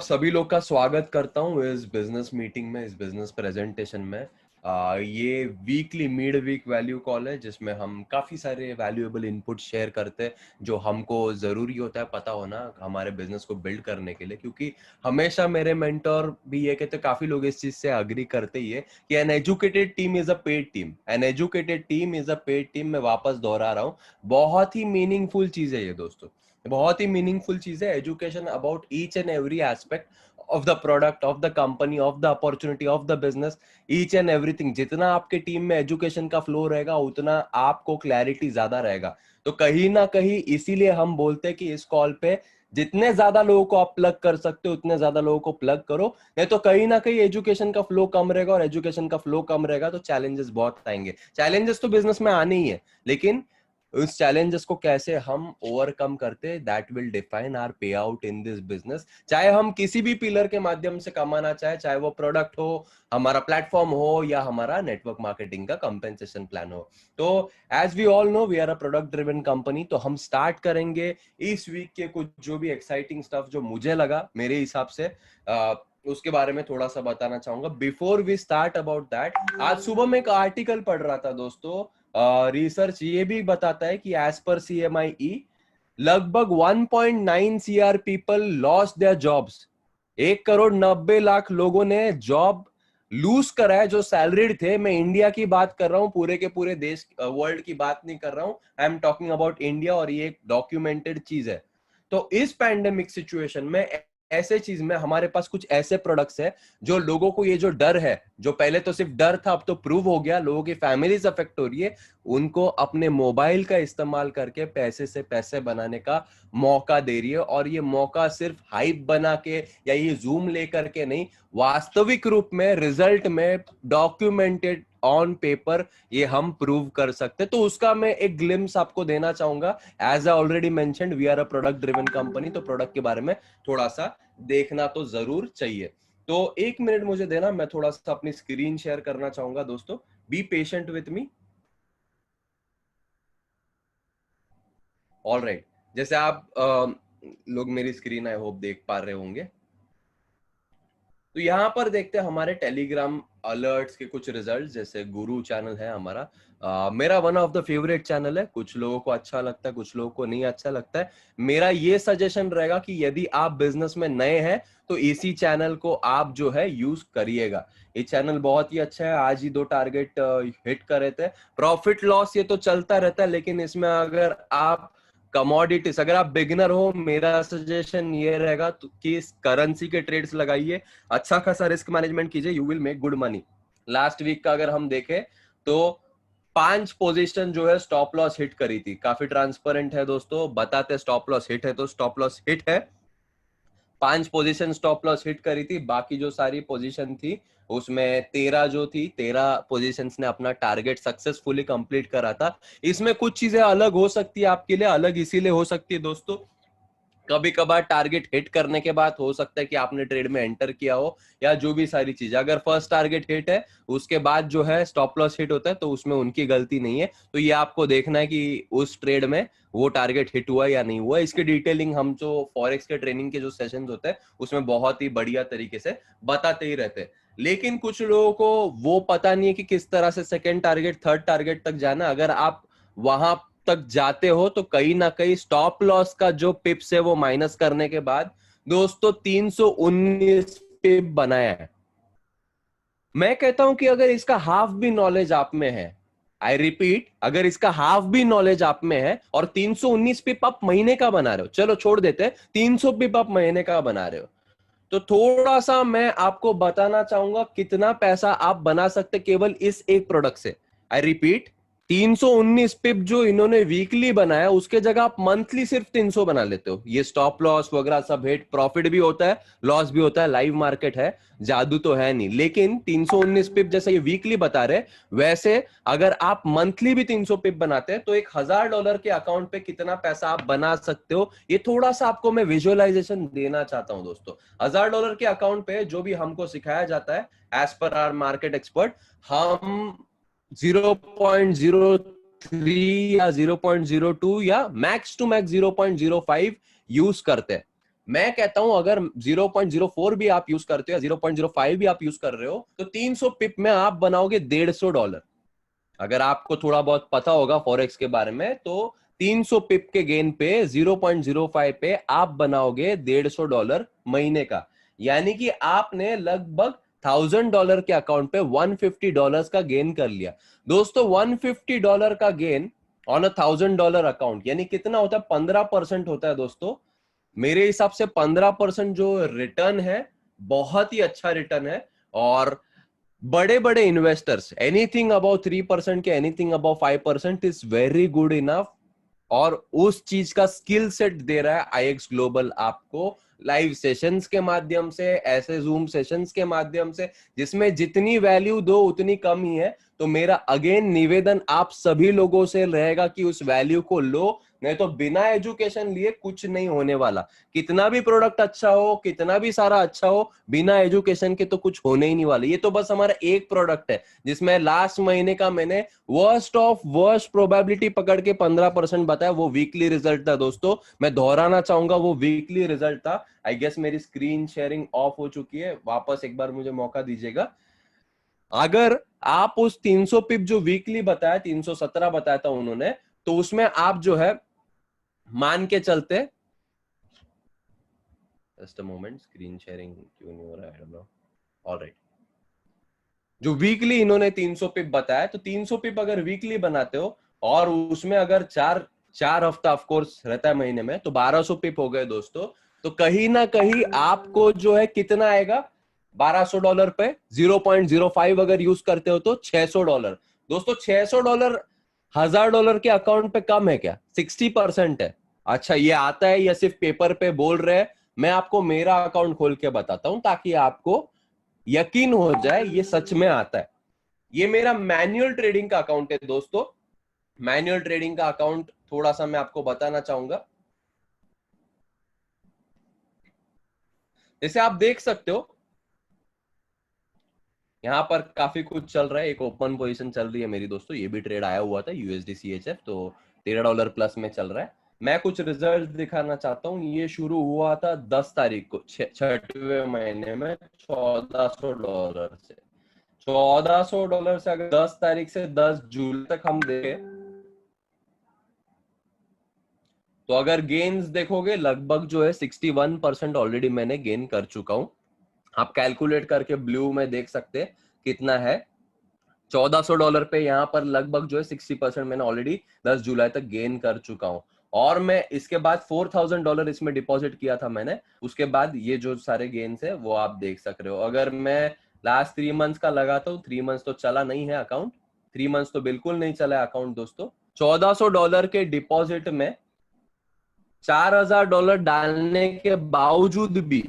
सभी लोग का स्वागत करता हूँ इस बिजनेस मीटिंग में, इस बिजनेस प्रेजेंटेशन में। ये weekly mid week value call है जिसमें हम काफी सारे वैल्यूएबल इनपुट शेयर करते हैं जो हमको जरूरी होता है पता होना हमारे बिजनेस को बिल्ड करने के लिए। क्योंकि हमेशा मेरे मेंटोर भी ये कहते, काफी लोग इस चीज से अग्री करते ही है कि an educated team is a paid team. An educated team is a paid team. मैं वापस दोहरा रहा हूँ, बहुत ही मीनिंगफुल चीज है ये दोस्तों, बहुत ही मीनिंगफुल चीज है। Education about each and every aspect of the product, of the company, of the opportunity, of the business, each and everything. जितना आपके टीम में एजुकेशन का फ्लो रहेगा उतना आपको क्लैरिटी ज्यादा रहेगा। तो कहीं ना कहीं इसीलिए हम बोलते हैं कि इस कॉल पे जितने ज्यादा लोगों को आप प्लग कर सकते हो उतने ज्यादा लोगों को प्लग करो, नहीं तो कहीं ना कहीं एजुकेशन का फ्लो कम रहेगा, और एजुकेशन का फ्लो कम रहेगा तो चैलेंजेस बहुत आएंगे। चैलेंजेस तो बिजनेस में आने ही है, लेकिन उस चैलेंजेस को कैसे हम ओवरकम करते, दैट विल डिफाइन आवर पे आउट इन दिस बिजनेस। चाहे हम किसी भी पिलर के माध्यम से कमाना चाहे वो प्रोडक्ट हो, हमारा प्लेटफॉर्म हो, या हमारा नेटवर्क मार्केटिंग का कंपेंसेशन प्लान हो। तो as we all know we are a product driven company. तो हम स्टार्ट करेंगे इस वीक के कुछ जो भी एक्साइटिंग स्टफ जो मुझे लगा मेरे हिसाब से उसके बारे में थोड़ा सा बताना चाहूंगा। Before we start about that, आज सुबह में एक आर्टिकल पढ़ रहा था दोस्तों। रिसर्च ये भी बताता है कि एज पर CMIE लगभग 1.9 CR people lost their jobs. 1,90,00,000 लोगों ने जॉब लूज करा है जो सैलरीड थे। मैं इंडिया की बात कर रहा हूं, पूरे के पूरे देश वर्ल्ड की बात नहीं कर रहा हूं। I am talking about India, और ये एक डॉक्यूमेंटेड चीज है। तो इस पैंडेमिक सिचुएशन में ऐसे चीज में हमारे पास कुछ ऐसे प्रोडक्ट्स है जो लोगों को, ये जो डर है, जो पहले तो सिर्फ डर था अब तो प्रूव हो गया, लोगों की फैमिलीज अफेक्ट हो रही है, उनको अपने मोबाइल का इस्तेमाल करके पैसे से पैसे बनाने का मौका दे रही है। और ये मौका सिर्फ हाइप बना के या ये जूम लेकर के नहीं, वास्तविक रूप में रिजल्ट में डॉक्यूमेंटेड ऑन पेपर ये हम प्रूव कर सकते। तो उसका मैं एक ग्लिम्स आपको देना चाहूंगा। As I already mentioned, we are a product driven company, तो प्रोडक्ट के बारे में थोड़ा सा देखना तो जरूर चाहिए। तो 1 मिनट मुझे देना, मैं थोड़ा सा अपनी स्क्रीन शेयर करना चाहूंगा दोस्तों। Be patient with me. All right, जैसे आप लोग मेरी स्क्रीन आई होप देख पा रहे होंगे। तो यहाँ पर देखते हैं हमारे टेलीग्राम अलर्ट्स के कुछ रिजल्ट। जैसे गुरु चैनल है हमारा, मेरा one of the favourite channel है। कुछ लोगों को अच्छा लगता है, कुछ लोगों को नहीं अच्छा लगता है। मेरा ये सजेशन रहेगा कि यदि आप बिजनेस में नए हैं तो इसी चैनल को आप जो है यूज करिएगा। ये चैनल बहुत ही अच्छा है। आज ही 2 टारगेट हिट कर रहे थे। प्रॉफिट लॉस ये तो चलता रहता है, लेकिन इसमें अगर आप कमोडिटीज, अगर आप बिगिनर हो, मेरा सजेशन ये रहेगा कि करेंसी के ट्रेड्स लगाइए, अच्छा खासा रिस्क मैनेजमेंट कीजिए, you will make good money. Last week का अगर हम देखें तो 5 पोजीशन जो है स्टॉप लॉस हिट करी थी। काफी ट्रांसपेरेंट है दोस्तों, बताते स्टॉप लॉस हिट है तो स्टॉप लॉस हिट है। 5 पोजीशन स्टॉप लॉस हिट करी थी, बाकी जो सारी पोजीशन थी उसमें 13 जो थी, 13 पोजीशंस ने अपना टारगेट सक्सेसफुली कंप्लीट करा था। इसमें कुछ चीजें अलग हो सकती है आपके लिए, अलग इसीलिए हो सकती है दोस्तों, कभी कभार टारगेट हिट करने के बाद हो सकता है कि आपने ट्रेड में एंटर किया हो, या जो भी सारी चीज, अगर फर्स्ट टारगेट हिट है उसके बाद जो है स्टॉप लॉस हिट होता है तो उसमें उनकी गलती नहीं है। तो ये आपको देखना है कि उस ट्रेड में वो टारगेट हिट हुआ या नहीं हुआ। इसकी डिटेलिंग हम जो फॉरेक्स के ट्रेनिंग के जो सेशंस होते हैं उसमें बहुत ही बढ़िया तरीके से बताते ही रहते हैं। लेकिन कुछ लोगों को वो पता नहीं है कि किस तरह से सेकेंड टारगेट, थर्ड टारगेट तक जाना। अगर आप वहां तक जाते हो तो कहीं ना कहीं स्टॉप लॉस का जो पिप्स है वो माइनस करने के बाद दोस्तों 319 पिप बनाया है। मैं कहता हूं कि अगर इसका हाफ भी नॉलेज आप में है, आई रिपीट, अगर इसका हाफ भी नॉलेज आप में है और 319 पिप आप महीने का बना रहे हो, चलो छोड़ देते हैं, 300 पिप आप महीने का बना रहे हो, तो थोड़ा सा मैं आपको बताना चाहूंगा कितना पैसा आप बना सकते केवल इस एक प्रोडक्ट से। आई रिपीट, 319 पिप जो इन्होंने वीकली बनाया उसके जगह आप मंथली सिर्फ 300 बना लेते हो। ये स्टॉप लॉस वगैरह सब हिट, प्रॉफिट भी होता है, लॉस भी होता है, लाइव मार्केट है, जादू तो है नहीं। लेकिन 319 पिप जैसे ये वीकली बता रहे, वैसे अगर आप मंथली भी 300 पिप बनाते हैं तो $1,000 के अकाउंट पे कितना पैसा आप बना सकते हो, ये थोड़ा सा आपको मैं विजुअलाइजेशन देना चाहता हूं दोस्तों। $1,000 के अकाउंट पे जो भी हमको सिखाया जाता है as per hour market expert, हम 0.03 या 0.02 या मैक्स टू मैक्स 0.05 यूज करते हैं। मैं कहता हूं अगर 0.04 भी आप यूज करते हो या 0.05 भी आप यूज कर रहे हो तो 300 पिप में आप बनाओगे $150। अगर आपको थोड़ा बहुत पता होगा फॉरेक्स के बारे में तो 300 पिप के गेन पे 0.05 पे आप बनाओगे $150 महीने का। यानी कि आपने लगभग $1000 के अकाउंट पे $150 का गेन कर लिया। दोस्तों $150 का गेन ऑन $1000 अकाउंट यानी कितना होता है? 15% होता है दोस्तों। मेरे हिसाब से 15% जो रिटर्न है बहुत ही अच्छा रिटर्न है। और बड़े बड़े इन्वेस्टर्स एनीथिंग अबाउ 3% के anything above 5% is very good enough. और उस चीज का स्किल सेट दे रहा है आईएक्स ग्लोबल आपको लाइव सेशंस के माध्यम से, ऐसे जूम सेशंस के माध्यम से, जिसमें जितनी वैल्यू दो उतनी कम ही है। तो मेरा अगेन निवेदन आप सभी लोगों से रहेगा कि उस वैल्यू को लो, नहीं तो बिना एजुकेशन लिए कुछ नहीं होने वाला। कितना भी प्रोडक्ट अच्छा हो, कितना भी सारा अच्छा हो, बिना एजुकेशन के तो कुछ होने ही नहीं वाला। ये तो बस हमारा एक प्रोडक्ट है जिसमें लास्ट महीने का मैंने वर्स्ट ऑफ वर्स्ट प्रोबेबिलिटी पकड़ के 15% बताया। वो वीकली रिजल्ट था दोस्तों, मैं दोहराना चाहूंगा, वो वीकली रिजल्ट था। आई गेस मेरी स्क्रीन शेयरिंग ऑफ हो चुकी है, वापस एक बार मुझे मौका दीजिएगा। अगर आप उस 300 पिप जो वीकली बताया, 317 बताया था उन्होंने, तो उसमें आप जो है मान के चलते, just a moment, screen sharing क्यों नहीं हो रहा है, आई डोंट नो। ऑलराइट, जो वीकली इन्होंने 300 पिप बताया, तो 300 पिप अगर वीकली बनाते हो और उसमें अगर चार हफ्ता ऑफ कोर्स रहता है महीने में, तो 1200 पिप हो गए दोस्तों। तो कहीं ना कहीं आपको जो है कितना आएगा $1200 पे? 0.05 अगर यूज करते हो तो $600। दोस्तों $600 $1000 के अकाउंट पे कम है क्या? 60% है। अच्छा, ये आता है या सिर्फ पेपर पे बोल रहे हैं? मैं आपको मेरा अकाउंट खोल के बताता हूं ताकि आपको यकीन हो जाए ये सच में आता है। ये मेरा मैन्युअल ट्रेडिंग का अकाउंट है दोस्तों। मैन्युअल ट्रेडिंग का अकाउंट थोड़ा सा मैं आपको बताना चाहूंगा। जैसे आप देख सकते हो यहां पर काफी कुछ चल रहा है। एक ओपन पोजीशन चल रही है मेरी दोस्तों, ये भी ट्रेड आया हुआ था यूएसडी सीएचएफ, तो $13 प्लस में चल रहा है। मैं कुछ रिजल्ट दिखाना चाहता हूँ। ये शुरू हुआ था 10 तारीख को, छठवें महीने में $1400 से। $1400 से अगर 10 तारीख से 10 जुलाई तक हम देखें तो अगर गेन्स देखोगे लगभग जो है 61% ऑलरेडी मैंने गेन कर चुका हूं। आप कैलकुलेट करके ब्लू में देख सकते हैं कितना है। $1400 पे यहाँ पर लगभग जो है 60% मैंने ऑलरेडी 10 जुलाई तक गेन कर चुका हूं। और मैं इसके बाद $4000 इसमें डिपॉजिट किया था मैंने। उसके बाद ये जो सारे गेन्स है वो आप देख सक रहे हो। अगर मैं लास्ट 3 मंथ्स का लगाता हूँ, 3 मंथ्स तो चला नहीं है अकाउंट, 3 मंथ्स तो बिल्कुल नहीं चला है अकाउंट दोस्तों। $1400 के डिपॉजिट में $4000 डालने के बावजूद भी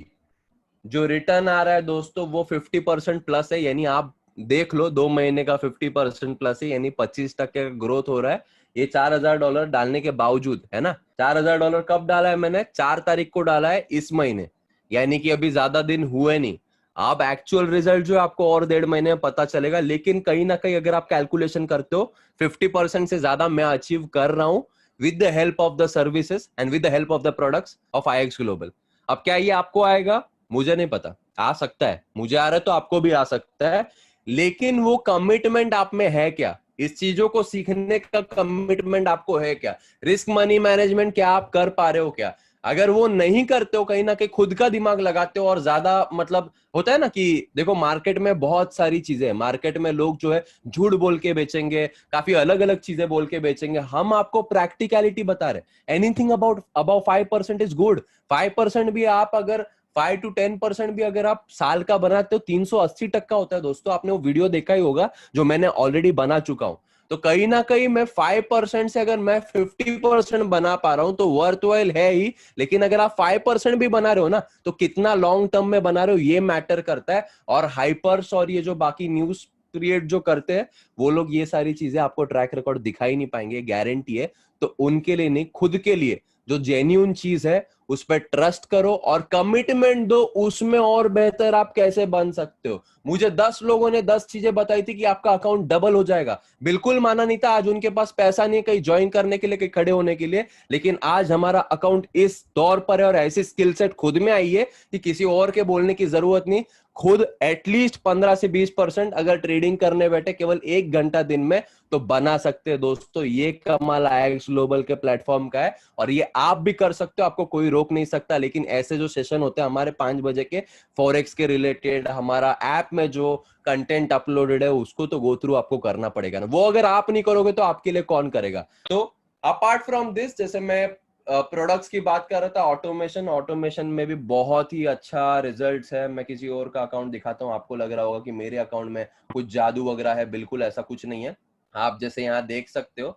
जो रिटर्न आ रहा है दोस्तों वो 50% प्लस है। यानी आप देख लो 2 महीने का 50% प्लस है, यानी 25% का ग्रोथ हो रहा है। ये $4000 डालने के बावजूद, है ना। $4000 कब डाला है मैंने? 4 तारीख को डाला है इस महीने, यानी कि अभी ज्यादा दिन हुए नहीं। आप एक्चुअल रिजल्ट जो आपको और 1.5 महीने में पता चलेगा। लेकिन कहीं ना कहीं अगर आप कैलकुलेशन करते हो 50% से ज्यादा मैं अचीव कर रहा हूं with the help of the services and with the help of the products of IX Global. अब क्या ये आपको आएगा? मुझे नहीं पता, आ सकता है, मुझे आ रहा है तो आपको भी आ सकता है। लेकिन वो कमिटमेंट आप में है क्या? इस चीजों को सीखने का कमिटमेंट आपको है क्या? रिस्क मनी मैनेजमेंट क्या आप कर पा रहे हो क्या? अगर वो नहीं करते हो, कहीं ना कहीं खुद का दिमाग लगाते हो और ज्यादा मतलब होता है ना कि देखो मार्केट में बहुत सारी चीजें हैं। मार्केट में लोग जो है झूठ बोल के बेचेंगे, काफी अलग अलग चीजें बोल के बेचेंगे। हम आपको प्रैक्टिकलिटी बता रहे। Anything about above 5% is good. 5% भी आप अगर 5 to 10% भी अगर आप साल का बनाते हो 380% होता है दोस्तों। आपने वो वीडियो देखा ही होगा जो मैंने ऑलरेडी बना चुका हूं। तो कहीं ना कहीं मैं 5% से अगर मैं 50% बना पा रहा हूं तो वर्थवाइल है ही। लेकिन अगर आप 5% भी बना रहे हो ना तो कितना लॉन्ग टर्म में बना रहे हो ये मैटर करता है। और हाइपर्स और ये जो बाकी न्यूज क्रिएट जो करते हैं वो लोग ये सारी चीजें आपको ट्रैक रिकॉर्ड दिखा ही नहीं पाएंगे, गारंटी है। तो उनके लिए नहीं, खुद के लिए जो जेन्युइन चीज है उस पर ट्रस्ट करो और कमिटमेंट दो, उसमें और बेहतर आप कैसे बन सकते हो। मुझे 10 लोगों ने 10 चीजें बताई थी कि आपका अकाउंट डबल हो जाएगा, बिल्कुल माना नहीं था। आज उनके पास पैसा नहीं है कहीं ज्वाइन करने के लिए, कहीं खड़े होने के लिए, लेकिन आज हमारा अकाउंट इस दौर पर है और ऐसी स्किल सेट खुद में आई है कि किसी और के बोलने की जरूरत नहीं। खुद एटलीस्ट 15 से 20% अगर ट्रेडिंग करने बैठे केवल 1 घंटा दिन में तो बना सकते हैं दोस्तों। ये कमाल आईएक्स ग्लोबल के प्लेटफॉर्म का है और ये आप भी कर सकते हो, आपको कोई रोक नहीं सकता। लेकिन ऐसे जो सेशन होते हैं हमारे 5 बजे के फॉरेक्स के रिलेटेड, हमारा ऐप में जो कंटेंट अपलोडेड है उसको तो गो थ्रू आपको करना पड़ेगा ना। वो अगर आप नहीं करोगे तो आपके लिए कौन करेगा। तो अपार्ट फ्रॉम दिस, जैसे मैं प्रोडक्ट्स की बात कर रहा था, ऑटोमेशन में भी बहुत ही अच्छा रिजल्ट्स है। मैं किसी और का अकाउंट दिखाता हूँ, आपको लग रहा होगा कि मेरे अकाउंट में कुछ जादू वगैरह है, बिल्कुल ऐसा कुछ नहीं है। आप जैसे यहाँ देख सकते हो,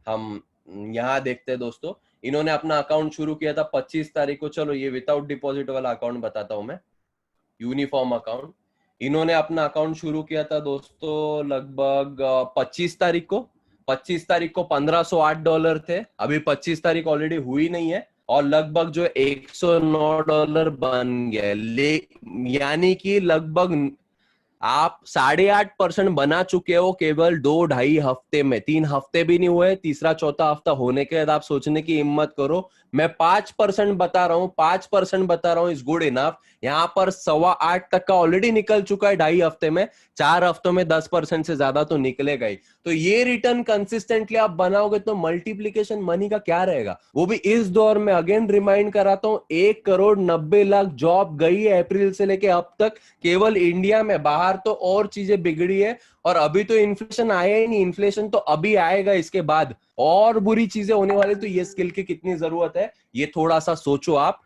हम यहाँ देखते हैं दोस्तों, इन्होंने अपना अकाउंट शुरू किया था 25 तारीख को। चलो ये विदाउट डिपॉजिट वाला अकाउंट बताता हूं मैं, यूनिफॉर्म अकाउंट। इन्होंने अपना अकाउंट शुरू किया था दोस्तों लगभग 25 तारीख को। 25 तारीख को $1508 थे, अभी 25 तारीख ऑलरेडी हुई नहीं है और लगभग जो $109 बन गया, यानी कि लगभग आप 8.5% बना चुके हो केवल 2-2.5 हफ्ते में। 3 हफ्ते भी नहीं हुए, तीसरा चौथा हफ्ता होने के बाद आप सोचने की हिम्मत करो। मैं 5% बता रहा हूं, 5% बता रहा हूं इज गुड इनफ। यहां पर 8.25 तक का ऑलरेडी निकल चुका है 2.5 हफ्ते में। 4 हफ्तों में 10% से ज्यादा तो निकलेगा ही। तो ये रिटर्न कंसिस्टेंटली आप बनाओगे तो मल्टीप्लीकेशन मनी का क्या रहेगा, वो भी इस दौर में। अगेन रिमाइंड कराता हूं, 1,90,00,000 जॉब गई है अप्रैल से लेके अब तक केवल इंडिया में। बाहर तो और चीजें बिगड़ी है और अभी तो इन्फ्लेशन आया ही नहीं, इन्फ्लेशन तो अभी आएगा, इसके बाद और बुरी चीजें होने वाली। तो ये स्किल की कितनी जरूरत है ये थोड़ा सा सोचो आप।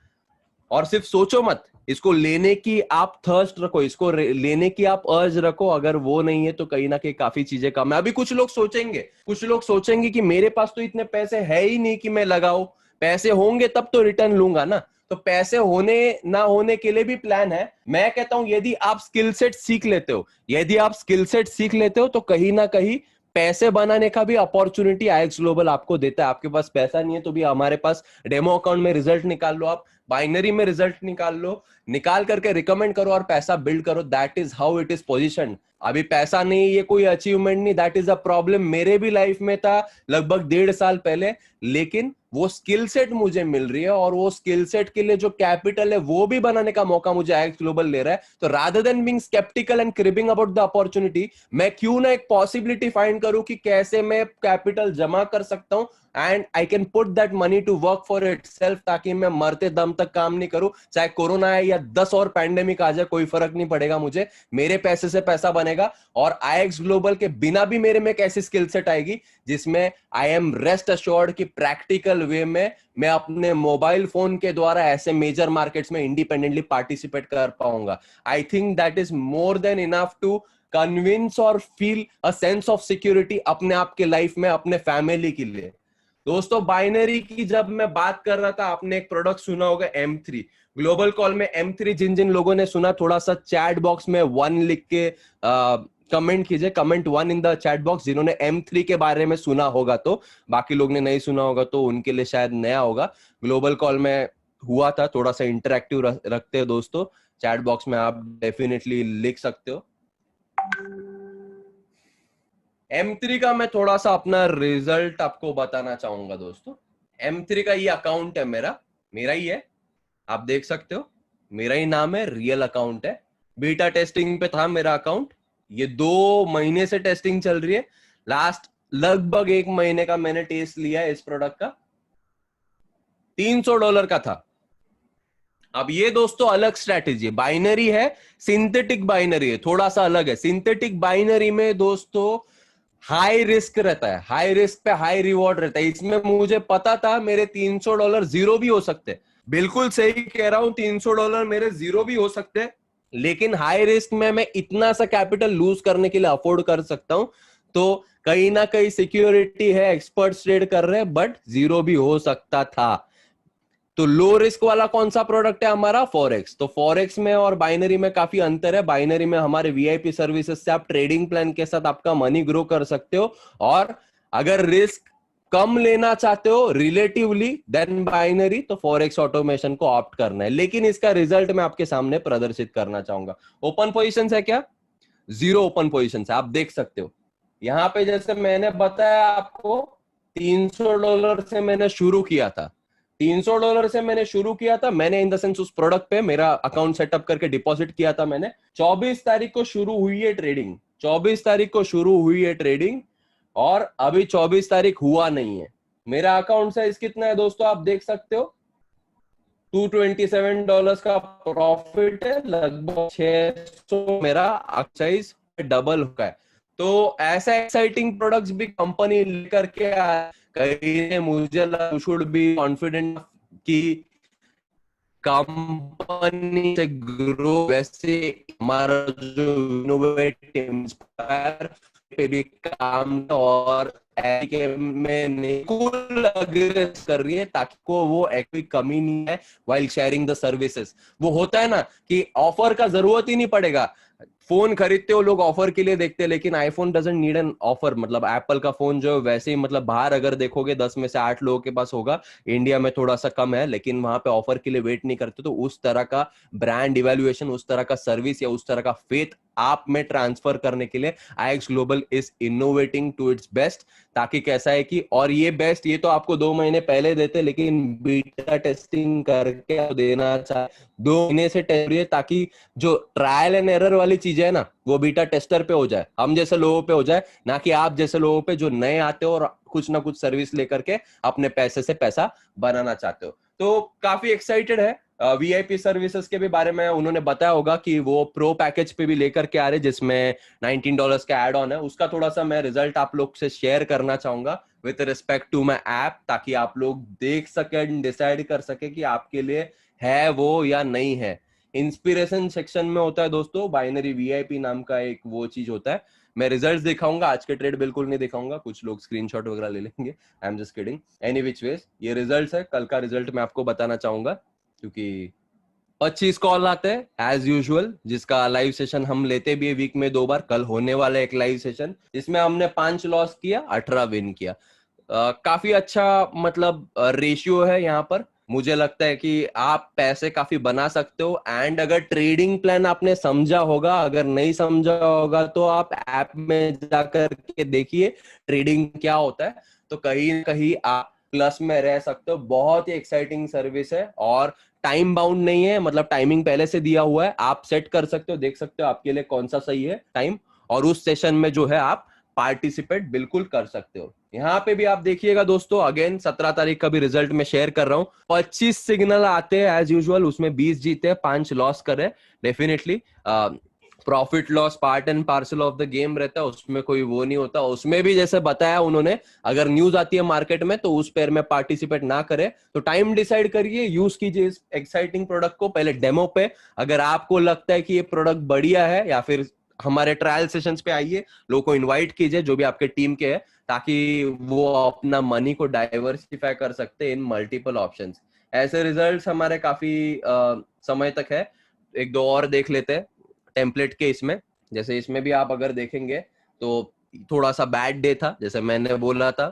और सिर्फ सोचो मत, इसको लेने की आप थर्स्ट रखो, इसको लेने की आप अर्ज रखो। अगर वो नहीं है तो कहीं ना कहीं काफी चीजें कम है। अभी कुछ लोग सोचेंगे कि मेरे पास तो इतने पैसे है ही नहीं कि मैं लगाऊं। पैसे होंगे तब तो रिटर्न लूंगा ना। तो पैसे होने ना होने के लिए भी प्लान है। मैं कहता हूं यदि आप स्किल सेट सीख लेते हो तो कहीं ना कहीं पैसे बनाने का भी अपॉर्चुनिटी आईएक्स ग्लोबल आपको देता है। आपके पास पैसा नहीं है तो भी हमारे पास डेमो अकाउंट में रिजल्ट निकाल लो, आप बाइनरी में रिजल्ट निकाल लो, निकाल करके रिकमेंड करो और पैसा बिल्ड करो। That is how it is position. अभी पैसा नहीं, ये कोई अचीवमेंट नहीं, दैट इज अ प्रॉब्लम। मेरे भी लाइफ में था लगभग 1.5 साल पहले, लेकिन वो स्किल सेट मुझे मिल रही है और वो स्किल सेट के लिए जो कैपिटल है वो भी बनाने का मौका मुझे आईएक्स ग्लोबल ले रहा है। तो rather than being sceptical and cribbing about the opportunity, मैं क्यों ना एक पॉसिबिलिटी फाइंड करूं कि कैसे मैं कैपिटल जमा कर सकता हूं and I can put that money to work for itself, ताकि मैं मरते दम तक काम नहीं करूं। चाहे कोरोना है या 10 और पैंडेमिक आ जाए, कोई फर्क नहीं पड़ेगा मुझे, मेरे पैसे से पैसा बनेगा। और आईएक्स ग्लोबल के बिना भी मेरे में एक ऐसी स्किल सेट आएगी जिसमें आई एम रेस्ट अश्योर्ड कि प्रैक्टिकल वे में मैं अपने मोबाइल फोन के द्वारा ऐसे मेजर मार्केट्स में इंडिपेंडेंटली पार्टिसिपेट कर पाऊंगा। I think that is more than enough to convince और feel a sense of security अपने आप के लाइफ में, अपने फैमिली के लिए। दोस्तों बाइनरी की जब मैं बात कर रहा था, आपने एक प्रोडक्ट सुना होगा M3 ग्लोबल कॉल में। M3 जिन जिन लोगों ने सुना, थोड़ा सा चैट बॉक्स में 1 लिख के कमेंट कीजिए, comment 1 in the chat box जिन्होंने M3 के बारे में सुना होगा। तो बाकी लोग ने नहीं सुना होगा तो उनके लिए शायद नया होगा। ग्लोबल कॉल में हुआ था, थोड़ा सा इंटरेक्टिव रखते हैं दोस्तों। चैट बॉक्स में आप डेफिनेटली लिख सकते हो। M3 का मैं थोड़ा सा अपना रिजल्ट आपको बताना चाहूंगा दोस्तों। M3 का ये अकाउंट है मेरा ही है, आप देख सकते हो, मेरा ही नाम है, रियल अकाउंट है। बीटा टेस्टिंग पे था मेरा अकाउंट, ये 2 महीने से टेस्टिंग चल रही है। लास्ट लगभग 1 महीने का मैंने टेस्ट लिया है इस प्रोडक्ट का, $300 का था। अब ये दोस्तों अलग स्ट्रैटेजी, बाइनरी है, सिंथेटिक बाइनरी है, थोड़ा सा अलग है। सिंथेटिक बाइनरी में दोस्तों हाई रिस्क रहता है, हाई रिस्क पे हाई रिवॉर्ड रहता है। इसमें मुझे पता था मेरे $300 जीरो भी हो सकते हैं, बिल्कुल सही कह रहा हूं, $300 मेरे जीरो भी हो सकते हैं। लेकिन हाई रिस्क में मैं इतना सा कैपिटल लूज करने के लिए अफोर्ड कर सकता हूं। तो कहीं ना कहीं सिक्योरिटी है, एक्सपर्ट ट्रेड कर रहे हैं, बट जीरो भी हो सकता था। तो लो रिस्क वाला कौन सा प्रोडक्ट है हमारा? फॉरेक्स। तो फॉरेक्स में और बाइनरी में काफी अंतर है। बाइनरी में हमारे वीआईपी सर्विसेज से आप ट्रेडिंग प्लान के साथ आपका मनी ग्रो कर सकते हो, और अगर रिस्क कम लेना चाहते हो रिलेटिवली देन बाइनरी, तो फॉरेक्स ऑटोमेशन को ऑप्ट करना है। लेकिन इसका रिजल्ट मैं आपके सामने प्रदर्शित करना चाहूंगा। ओपन पोजीशन है क्या? 0 ओपन पोजीशन है, आप देख सकते हो। यहां पे जैसे मैंने बताया आपको, $300 से मैंने शुरू किया था। $300 से मैंने शुरू किया था, मैंने इन द सेंस उस प्रोडक्ट पे मेरा अकाउंट सेटअप करके डिपॉजिट किया था मैंने। 24 तारीख को शुरू हुई है ट्रेडिंग, 24 तारीख को शुरू हुई है ट्रेडिंग, और अभी 24 तारीख हुआ नहीं है। मेरा अकाउंट साइज कितना है दोस्तों, आप देख सकते हो, $227 का प्रॉफिट है, लगभग 600 मेरा साइज डबल हो गया है। तो ऐसा एक्साइटिंग प्रोडक्ट्स भी कंपनी लेकर के कहीं ने मुझे शुड बी कॉन्फिडेंट कि कंपनी से ग्रो। वैसे हमारा जो इनोवेटिव इंस्पायर पे भी काम और में कुल अग्रेस कर रही है ताकि को वो कोई कमी नहीं है वाइल शेयरिंग द सर्विसेज। वो होता है ना कि ऑफर का जरूरत ही नहीं पड़ेगा। फोन खरीदते हो लोग ऑफर के लिए देखते हैं, लेकिन iPhone doesn't need an offer. मतलब एप्पल का फोन जो है वैसे ही, मतलब बाहर अगर देखोगे 10 में से 8 लोगों के पास होगा। इंडिया में थोड़ा सा कम है, लेकिन वहां पे ऑफर के लिए वेट नहीं करते। तो उस तरह का ब्रांड इवैल्यूएशन, उस तरह का सर्विस या उस तरह का फेथ आप में ट्रांसफर करने के लिए IX Global is innovating to its best. ताकि कैसा है कि, और ये बेस्ट ये तो आपको 2 महीने पहले देते, लेकिन बीटा टेस्टिंग करके देना चाहे 2 महीने से टेस्ट, ताकि जो ट्रायल एंड एरर वाली चीज है ना, वो बीटा टेस्टर पे हो जाए, हम जैसे लोगों पे हो जाए, ना कि आप जैसे लोगों पे जो नए आते हो और कुछ ना कुछ सर्विस लेकर के अपने पैसे से पैसा बनाना चाहते हो। तो काफी एक्साइटेड है। वीआईपी सर्विसेज के भी बारे में उन्होंने बताया होगा कि वो प्रो पैकेज पे भी लेकर के आ रहे, जिसमें $19 का एड ऑन है। उसका थोड़ा सा मैं रिजल्ट आप लोग से शेयर करना चाहूंगा with respect to my app, ताकि आप लोग देख सके, डिसाइड कर सके कि आपके लिए है वो या नहीं है। इंस्पिरेशन सेक्शन में होता है दोस्तों, बाइनरी वीआईपी नाम का एक वो चीज होता है। मैं रिजल्ट्स दिखाऊंगा, आज के ट्रेड बिल्कुल नहीं दिखाऊंगा, कुछ लोग स्क्रीनशॉट वगैरह ले लेंगे, I am just kidding. Any which ways ये रिजल्ट्स है, कल का रिजल्ट मैं आपको बताना चाहूंगा, क्योंकि 25 कॉल आते हैं एज यूजुअल, जिसका लाइव सेशन हम लेते भी है वीक में 2 बार। कल होने वाला एक लाइव सेशन जिसमें हमने 5 लॉस किया, 18 विन किया। काफी अच्छा मतलब रेशियो है यहाँ पर। मुझे लगता है कि आप पैसे काफी बना सकते हो। एंड अगर ट्रेडिंग प्लान आपने समझा होगा, अगर नहीं समझा होगा तो आप ऐप में जाकर के देखिए ट्रेडिंग क्या होता है, तो कहीं ना कहीं आप प्लस में रह सकते हो। बहुत ही एक्साइटिंग सर्विस है और टाइम बाउंड नहीं है, मतलब टाइमिंग पहले से दिया हुआ है, आप सेट कर सकते हो, देख सकते हो आपके लिए कौन सा सही है टाइम, और उस सेशन में जो है आप पार्टिसिपेट बिल्कुल कर सकते हो। यहाँ पे भी आप देखिएगा दोस्तों, अगेन 17 तारीख का भी रिजल्ट मैं शेयर कर रहा हूँ। 25 सिग्नल आते हैं एज यूजुअल, उसमें 20 जीते, 5 लॉस करे। Definitely profit loss part and parcel of the game रहता है, उसमें कोई वो नहीं होता। उसमें भी जैसे बताया उन्होंने, अगर न्यूज आती है मार्केट में तो उस पेयर में पार्टिसिपेट ना करे। तो टाइम डिसाइड करिए, यूज कीजिए इस एक्साइटिंग प्रोडक्ट को पहले डेमो पे। अगर आपको लगता है कि ये प्रोडक्ट बढ़िया है, या फिर हमारे ट्रायल सेशंस पे आइए, लोगों को इनवाइट कीजिए जो भी आपके टीम के हैं, ताकि वो अपना मनी को डाइवर्सिफाई कर सकते इन मल्टीपल ऑप्शंस। ऐसे रिजल्ट्स हमारे काफी समय तक है। एक दो और देख लेते हैं टेम्पलेट के इसमें। जैसे इसमें भी आप अगर देखेंगे तो थोड़ा सा बैड डे था, जैसे मैंने बोला था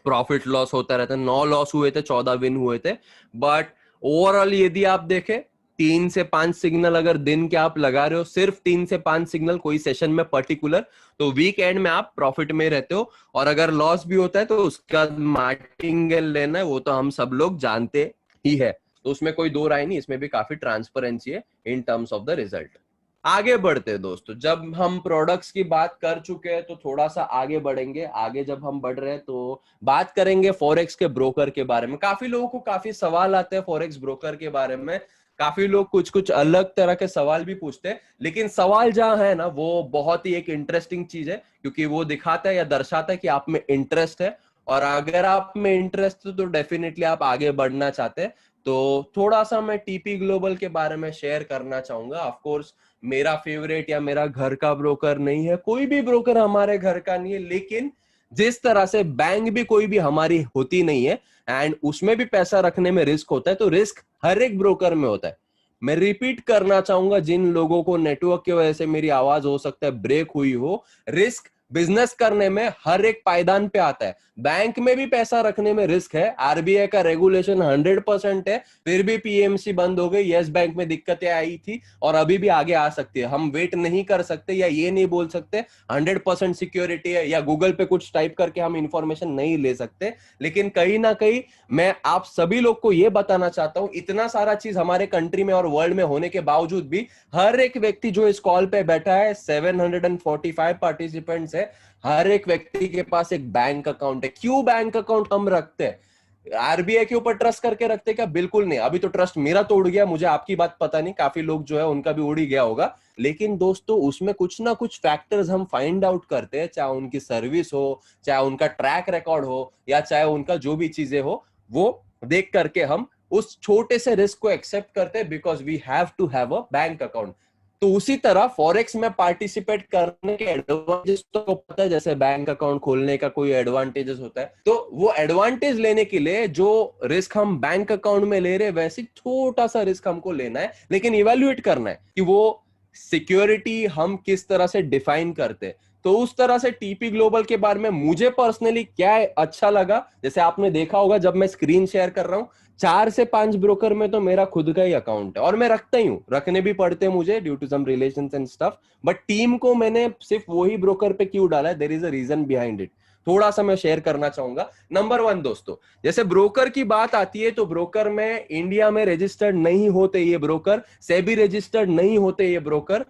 प्रॉफिट लॉस होता रहता है। 9 लॉस हुए थे, 14 विन हुए थे। बट ओवरऑल यदि आप देखें, 3 से 5 सिग्नल अगर दिन के आप लगा रहे हो, सिर्फ 3 से 5 सिग्नल कोई सेशन में पर्टिकुलर, तो वीक एंड में आप प्रॉफिट में रहते हो। और अगर लॉस भी होता है तो उसका मार्टिंगेल लेना है, वो तो हम सब लोग जानते ही है। तो उसमें कोई दो राय नहीं, इसमें भी काफी ट्रांसपेरेंसी है in terms of the result. आगे बढ़ते हैं दोस्तों, जब हम प्रोडक्ट्स की बात कर चुके हैं तो थोड़ा सा आगे बढ़ेंगे। आगे जब हम बढ़ रहे हैं तो बात करेंगे फॉरेक्स के ब्रोकर के बारे में। काफी लोगों को काफी सवाल आते हैं फॉरेक्स ब्रोकर के बारे में, काफी लोग कुछ कुछ अलग तरह के सवाल भी पूछते हैं। लेकिन सवाल जहां है ना, वो बहुत ही एक इंटरेस्टिंग चीज है, क्योंकि वो दिखाता है या दर्शाता है कि आप में इंटरेस्ट है। और अगर आप में इंटरेस्ट है तो डेफिनेटली आप आगे बढ़ना चाहते हैं। तो थोड़ा सा मैं टीपी ग्लोबल के बारे में शेयर करना चाहूंगा। ऑफ कोर्स मेरा फेवरेट या मेरा घर का ब्रोकर नहीं है, कोई भी ब्रोकर हमारे घर का नहीं है, लेकिन जिस तरह से बैंक भी कोई भी हमारी होती नहीं है, एंड उसमें भी पैसा रखने में रिस्क होता है, तो रिस्क हर एक ब्रोकर में होता है। मैं रिपीट करना चाहूंगा, जिन लोगों को नेटवर्क की वजह से मेरी आवाज हो सकता है ब्रेक हुई हो, रिस्क बिजनेस करने में हर एक पायदान पे आता है। बैंक में भी पैसा रखने में रिस्क है, आरबीआई का रेगुलेशन 100% है, फिर भी पीएमसी बंद हो गई, यस बैंक में दिक्कतें आई थी और अभी भी आगे आ सकती है। हम वेट नहीं कर सकते या ये नहीं बोल सकते 100% सिक्योरिटी है, या गूगल पे कुछ टाइप करके हम इंफॉर्मेशन नहीं ले सकते। लेकिन कहीं ना कहीं मैं आप सभी लोग को यह बताना चाहता हूं, इतना सारा चीज हमारे कंट्री में और वर्ल्ड में होने के बावजूद भी हर एक व्यक्ति जो इस कॉल पे बैठा है, 745 पार्टिसिपेंट्स है, हर एक व्यक्ति के पास एक बैंक अकाउंट है। क्यों बैंक अकाउंट हम रखते हैं? आरबीआई के ऊपर ट्रस्ट करके रखते क्या? बिल्कुल नहीं। अभी तो ट्रस्ट मेरा तो उड़ गया, मुझे आपकी बात पता नहीं, काफी लोग जो है उनका भी उड़ ही गया होगा। लेकिन दोस्तों उसमें कुछ ना कुछ फैक्टर्स हम फाइंड आउट करते हैं, चाहे उनकी सर्विस हो, चाहे उनका ट्रैक रिकॉर्ड हो, या चाहे उनका जो भी चीजें हो, वो देख करके हम उस छोटे से रिस्क को एक्सेप्ट करते हैं, because we have to have a bank account. तो उसी तरह फॉरेक्स में पार्टिसिपेट करने के एडवांटेजेस तो पता है, जैसे बैंक अकाउंट खोलने का कोई एडवांटेजेस होता है, तो वो एडवांटेज लेने के लिए जो रिस्क हम बैंक अकाउंट में ले रहे हैं, वैसे छोटा सा रिस्क हमको लेना है, लेकिन इवेल्युएट करना है कि वो सिक्योरिटी हम किस तरह से डिफाइन करते हैं। तो उस तरह से टीपी ग्लोबल के बारे में मुझे पर्सनली क्या अच्छा लगा, जैसे आपने देखा होगा जब मैं स्क्रीन शेयर कर रहा हूं, 4 से 5 ब्रोकर में तो मेरा खुद का ही अकाउंट है और मैं रखता ही हूं, रखने भी पड़ते हैं मुझे due to some relations and stuff. But team को मैंने सिर्फ वही ब्रोकर पे क्यों डाला है, there is a reason behind it, थोड़ा सा मैं शेयर करना चाहूंगा। नंबर 1 दोस्तों, जैसे ब्रोकर की बात आती है तो ब्रोकर में इंडिया में रजिस्टर्ड नहीं होते ये ब्रोकर, सेबी रजिस्टर्ड नहीं होते ये ब्रोकर,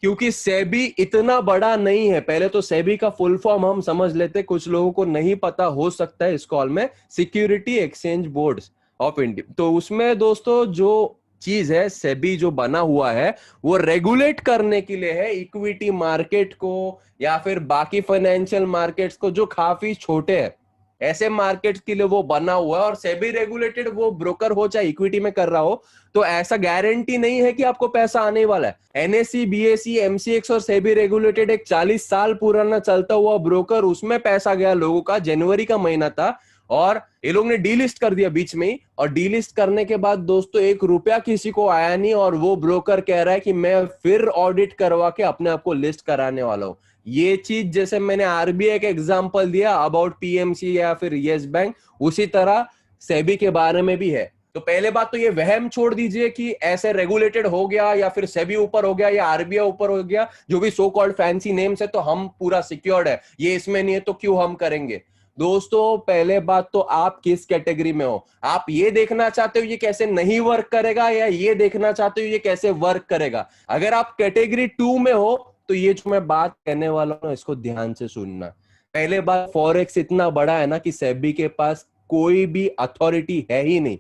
क्योंकि सेबी इतना बड़ा नहीं है। पहले तो सेबी का फुल फॉर्म हम समझ लेते, कुछ लोगों को नहीं पता हो सकता है इस कॉल में, security exchange boards of India. तो उसमें दोस्तों जो चीज है, सेबी जो बना हुआ है वो रेगुलेट करने के लिए है इक्विटी मार्केट को या फिर बाकी फाइनेंशियल मार्केट्स को जो काफी छोटे हैं, ऐसे मार्केट्स के लिए वो बना हुआ है। और सेबी रेगुलेटेड वो ब्रोकर हो चाहे इक्विटी में कर रहा हो, तो ऐसा गारंटी नहीं है कि आपको पैसा आने वाला है। एनएससी, बीएसई, एमसीएक्स और सेबी रेगुलेटेड एक 40 साल पुराना चलता हुआ ब्रोकर, उसमें पैसा गया लोगों का, जनवरी का महीना था और ये लोग ने डीलिस्ट कर दिया बीच में ही। और डीलिस्ट करने के बाद दोस्तों 1 रुपया किसी को आया नहीं, और वो ब्रोकर कह रहा है कि मैं फिर ऑडिट करवा के अपने आप को लिस्ट कराने वाला हूं। ये चीज जैसे मैंने आरबीआई का एग्जांपल दिया अबाउट पीएमसी या फिर यस बैंक, उसी तरह सेबी के बारे में भी है। तो पहले बात तो ये वहम छोड़ दीजिए कि ऐसे रेगुलेटेड हो गया या फिर सेबी ऊपर हो गया या आरबीआई ऊपर हो गया, जो भी सो कॉल्ड फैंसी नेम्स है, तो हम पूरा सिक्योर्ड है, ये इसमें नहीं है तो क्यों हम करेंगे। दोस्तों पहले बात तो आप किस कैटेगरी में हो, आप ये देखना चाहते हो ये कैसे नहीं वर्क करेगा, या ये देखना चाहते हो ये कैसे वर्क करेगा। अगर आप कैटेगरी 2 में हो तो ये जो मैं बात कहने वाला हूं इसको ध्यान से सुनना। पहले बात, फॉरेक्स इतना बड़ा है ना कि सेबी के पास कोई भी अथॉरिटी है ही नहीं,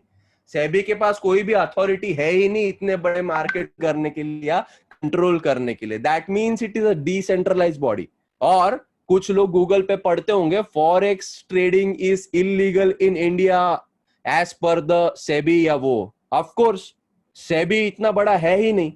सेबी के पास कोई भी अथॉरिटी है ही नहीं इतने बड़े मार्केट करने के लिए या कंट्रोल करने के लिए। That means it is a decentralised body. और कुछ लोग गूगल पे पढ़ते होंगे forex trading is illegal in India as per the SEBI, या वो ऑफ कोर्स सेबी इतना बड़ा है ही नहीं,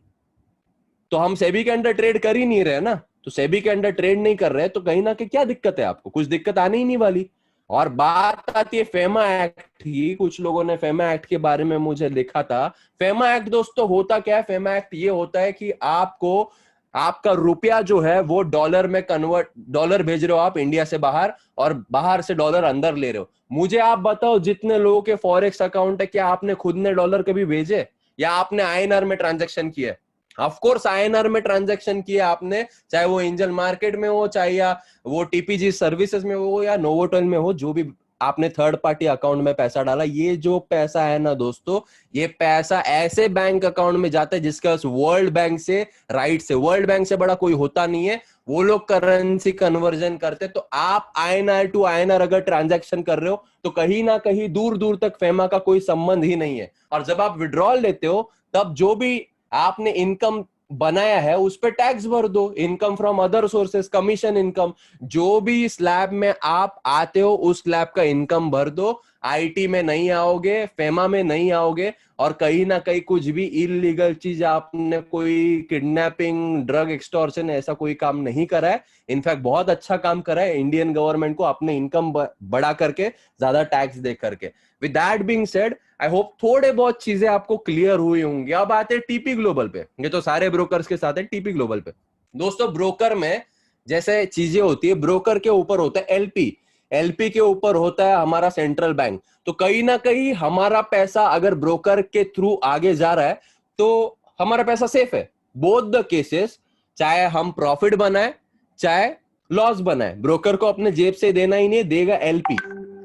तो हम सेबी के अंडर ट्रेड कर ही नहीं रहे ना। तो सेबी के अंडर ट्रेड नहीं कर रहे तो कहीं ना कहीं क्या दिक्कत है आपको, कुछ दिक्कत आने ही नहीं वाली। और बात आती है फेमा एक्ट की, कुछ लोगों ने फेमा एक्ट के बारे में मुझे लिखा था। फेमा एक्ट दोस्तों होता क्या है? फेमा एक्ट ये होता है कि आपको आपका रुपया जो है वो डॉलर में कन्वर्ट, डॉलर भेज रहे हो आप इंडिया से बाहर और बाहर से डॉलर अंदर ले रहे हो। मुझे आप बताओ जितने लोगों के फॉरेक्स अकाउंट है, क्या आपने खुद ने डॉलर कभी भेजे या आपने आईएनआर में ट्रांजेक्शन किया? ऑफ कोर्स आईएनआर में ट्रांजैक्शन किया आपने, चाहे वो एंजल मार्केट में हो, चाहे या वो टीपीजी सर्विसेज में हो या नोवोटेल में हो, जो भी आपने थर्ड पार्टी अकाउंट में पैसा डाला, ये जो पैसा है ना दोस्तों, ये पैसा ऐसे बैंक अकाउंट में जाता है जिसका वर्ल्ड बैंक से राइट से, वर्ल्ड बैंक से बड़ा कोई होता नहीं है, वो लोग करेंसी कन्वर्जन करते। तो आप आईएनआर टू आईएनआर अगर ट्रांजैक्शन कर रहे हो तो कहीं ना कहीं दूर दूर तक फेमा का कोई संबंध ही नहीं है। और जब आप विड्रॉल लेते हो तब जो भी आपने इनकम बनाया है उस पर टैक्स भर दो, income from other sources, commission income, जो भी स्लैब में आप आते हो उस स्लैब का इनकम भर दो। आईटी में नहीं आओगे, फेमा में नहीं आओगे, और कहीं ना कहीं कुछ भी इलीगल चीज आपने, कोई किडनैपिंग, ड्रग एक्सटॉर्शन, ऐसा कोई काम नहीं करा है। इनफैक्ट बहुत अच्छा काम करा है इंडियन गवर्नमेंट को अपने इनकम बढ़ा करके, ज्यादा टैक्स दे करके। With that being said, I hope थोड़े बहुत चीजें आपको क्लियर हुई होंगी। अब आते हैं टीपी ग्लोबल पे, ये तो सारे ब्रोकर्स के साथ है। टीपी ग्लोबल पे दोस्तों, ब्रोकर में जैसे चीजें होती है, ब्रोकर के ऊपर होता है एलपी, एलपी के ऊपर होता है हमारा सेंट्रल बैंक। तो कहीं ना कहीं हमारा पैसा अगर ब्रोकर के थ्रू आगे जा रहा है तो हमारा पैसा सेफ है। बोथ द केसेस, चाहे हम प्रॉफिट बनाए चाहे लॉस बनाए, ब्रोकर को अपने जेब से देना ही नहीं, देगा एलपी।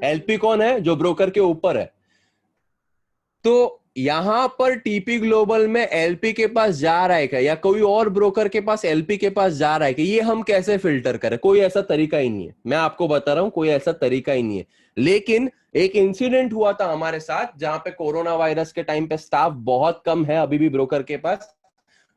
एलपी कौन है? जो ब्रोकर के ऊपर है। तो यहां पर टीपी ग्लोबल में एलपी के पास जा रहा है क्या, या कोई और ब्रोकर के पास एलपी के पास जा रहा है कि ये हम कैसे फिल्टर करें? कोई ऐसा तरीका ही नहीं है, मैं आपको बता रहा हूं, कोई ऐसा तरीका ही नहीं है। लेकिन एक इंसिडेंट हुआ था हमारे साथ जहां पे कोरोना वायरस के टाइम पे स्टाफ बहुत कम है अभी भी ब्रोकर के पास।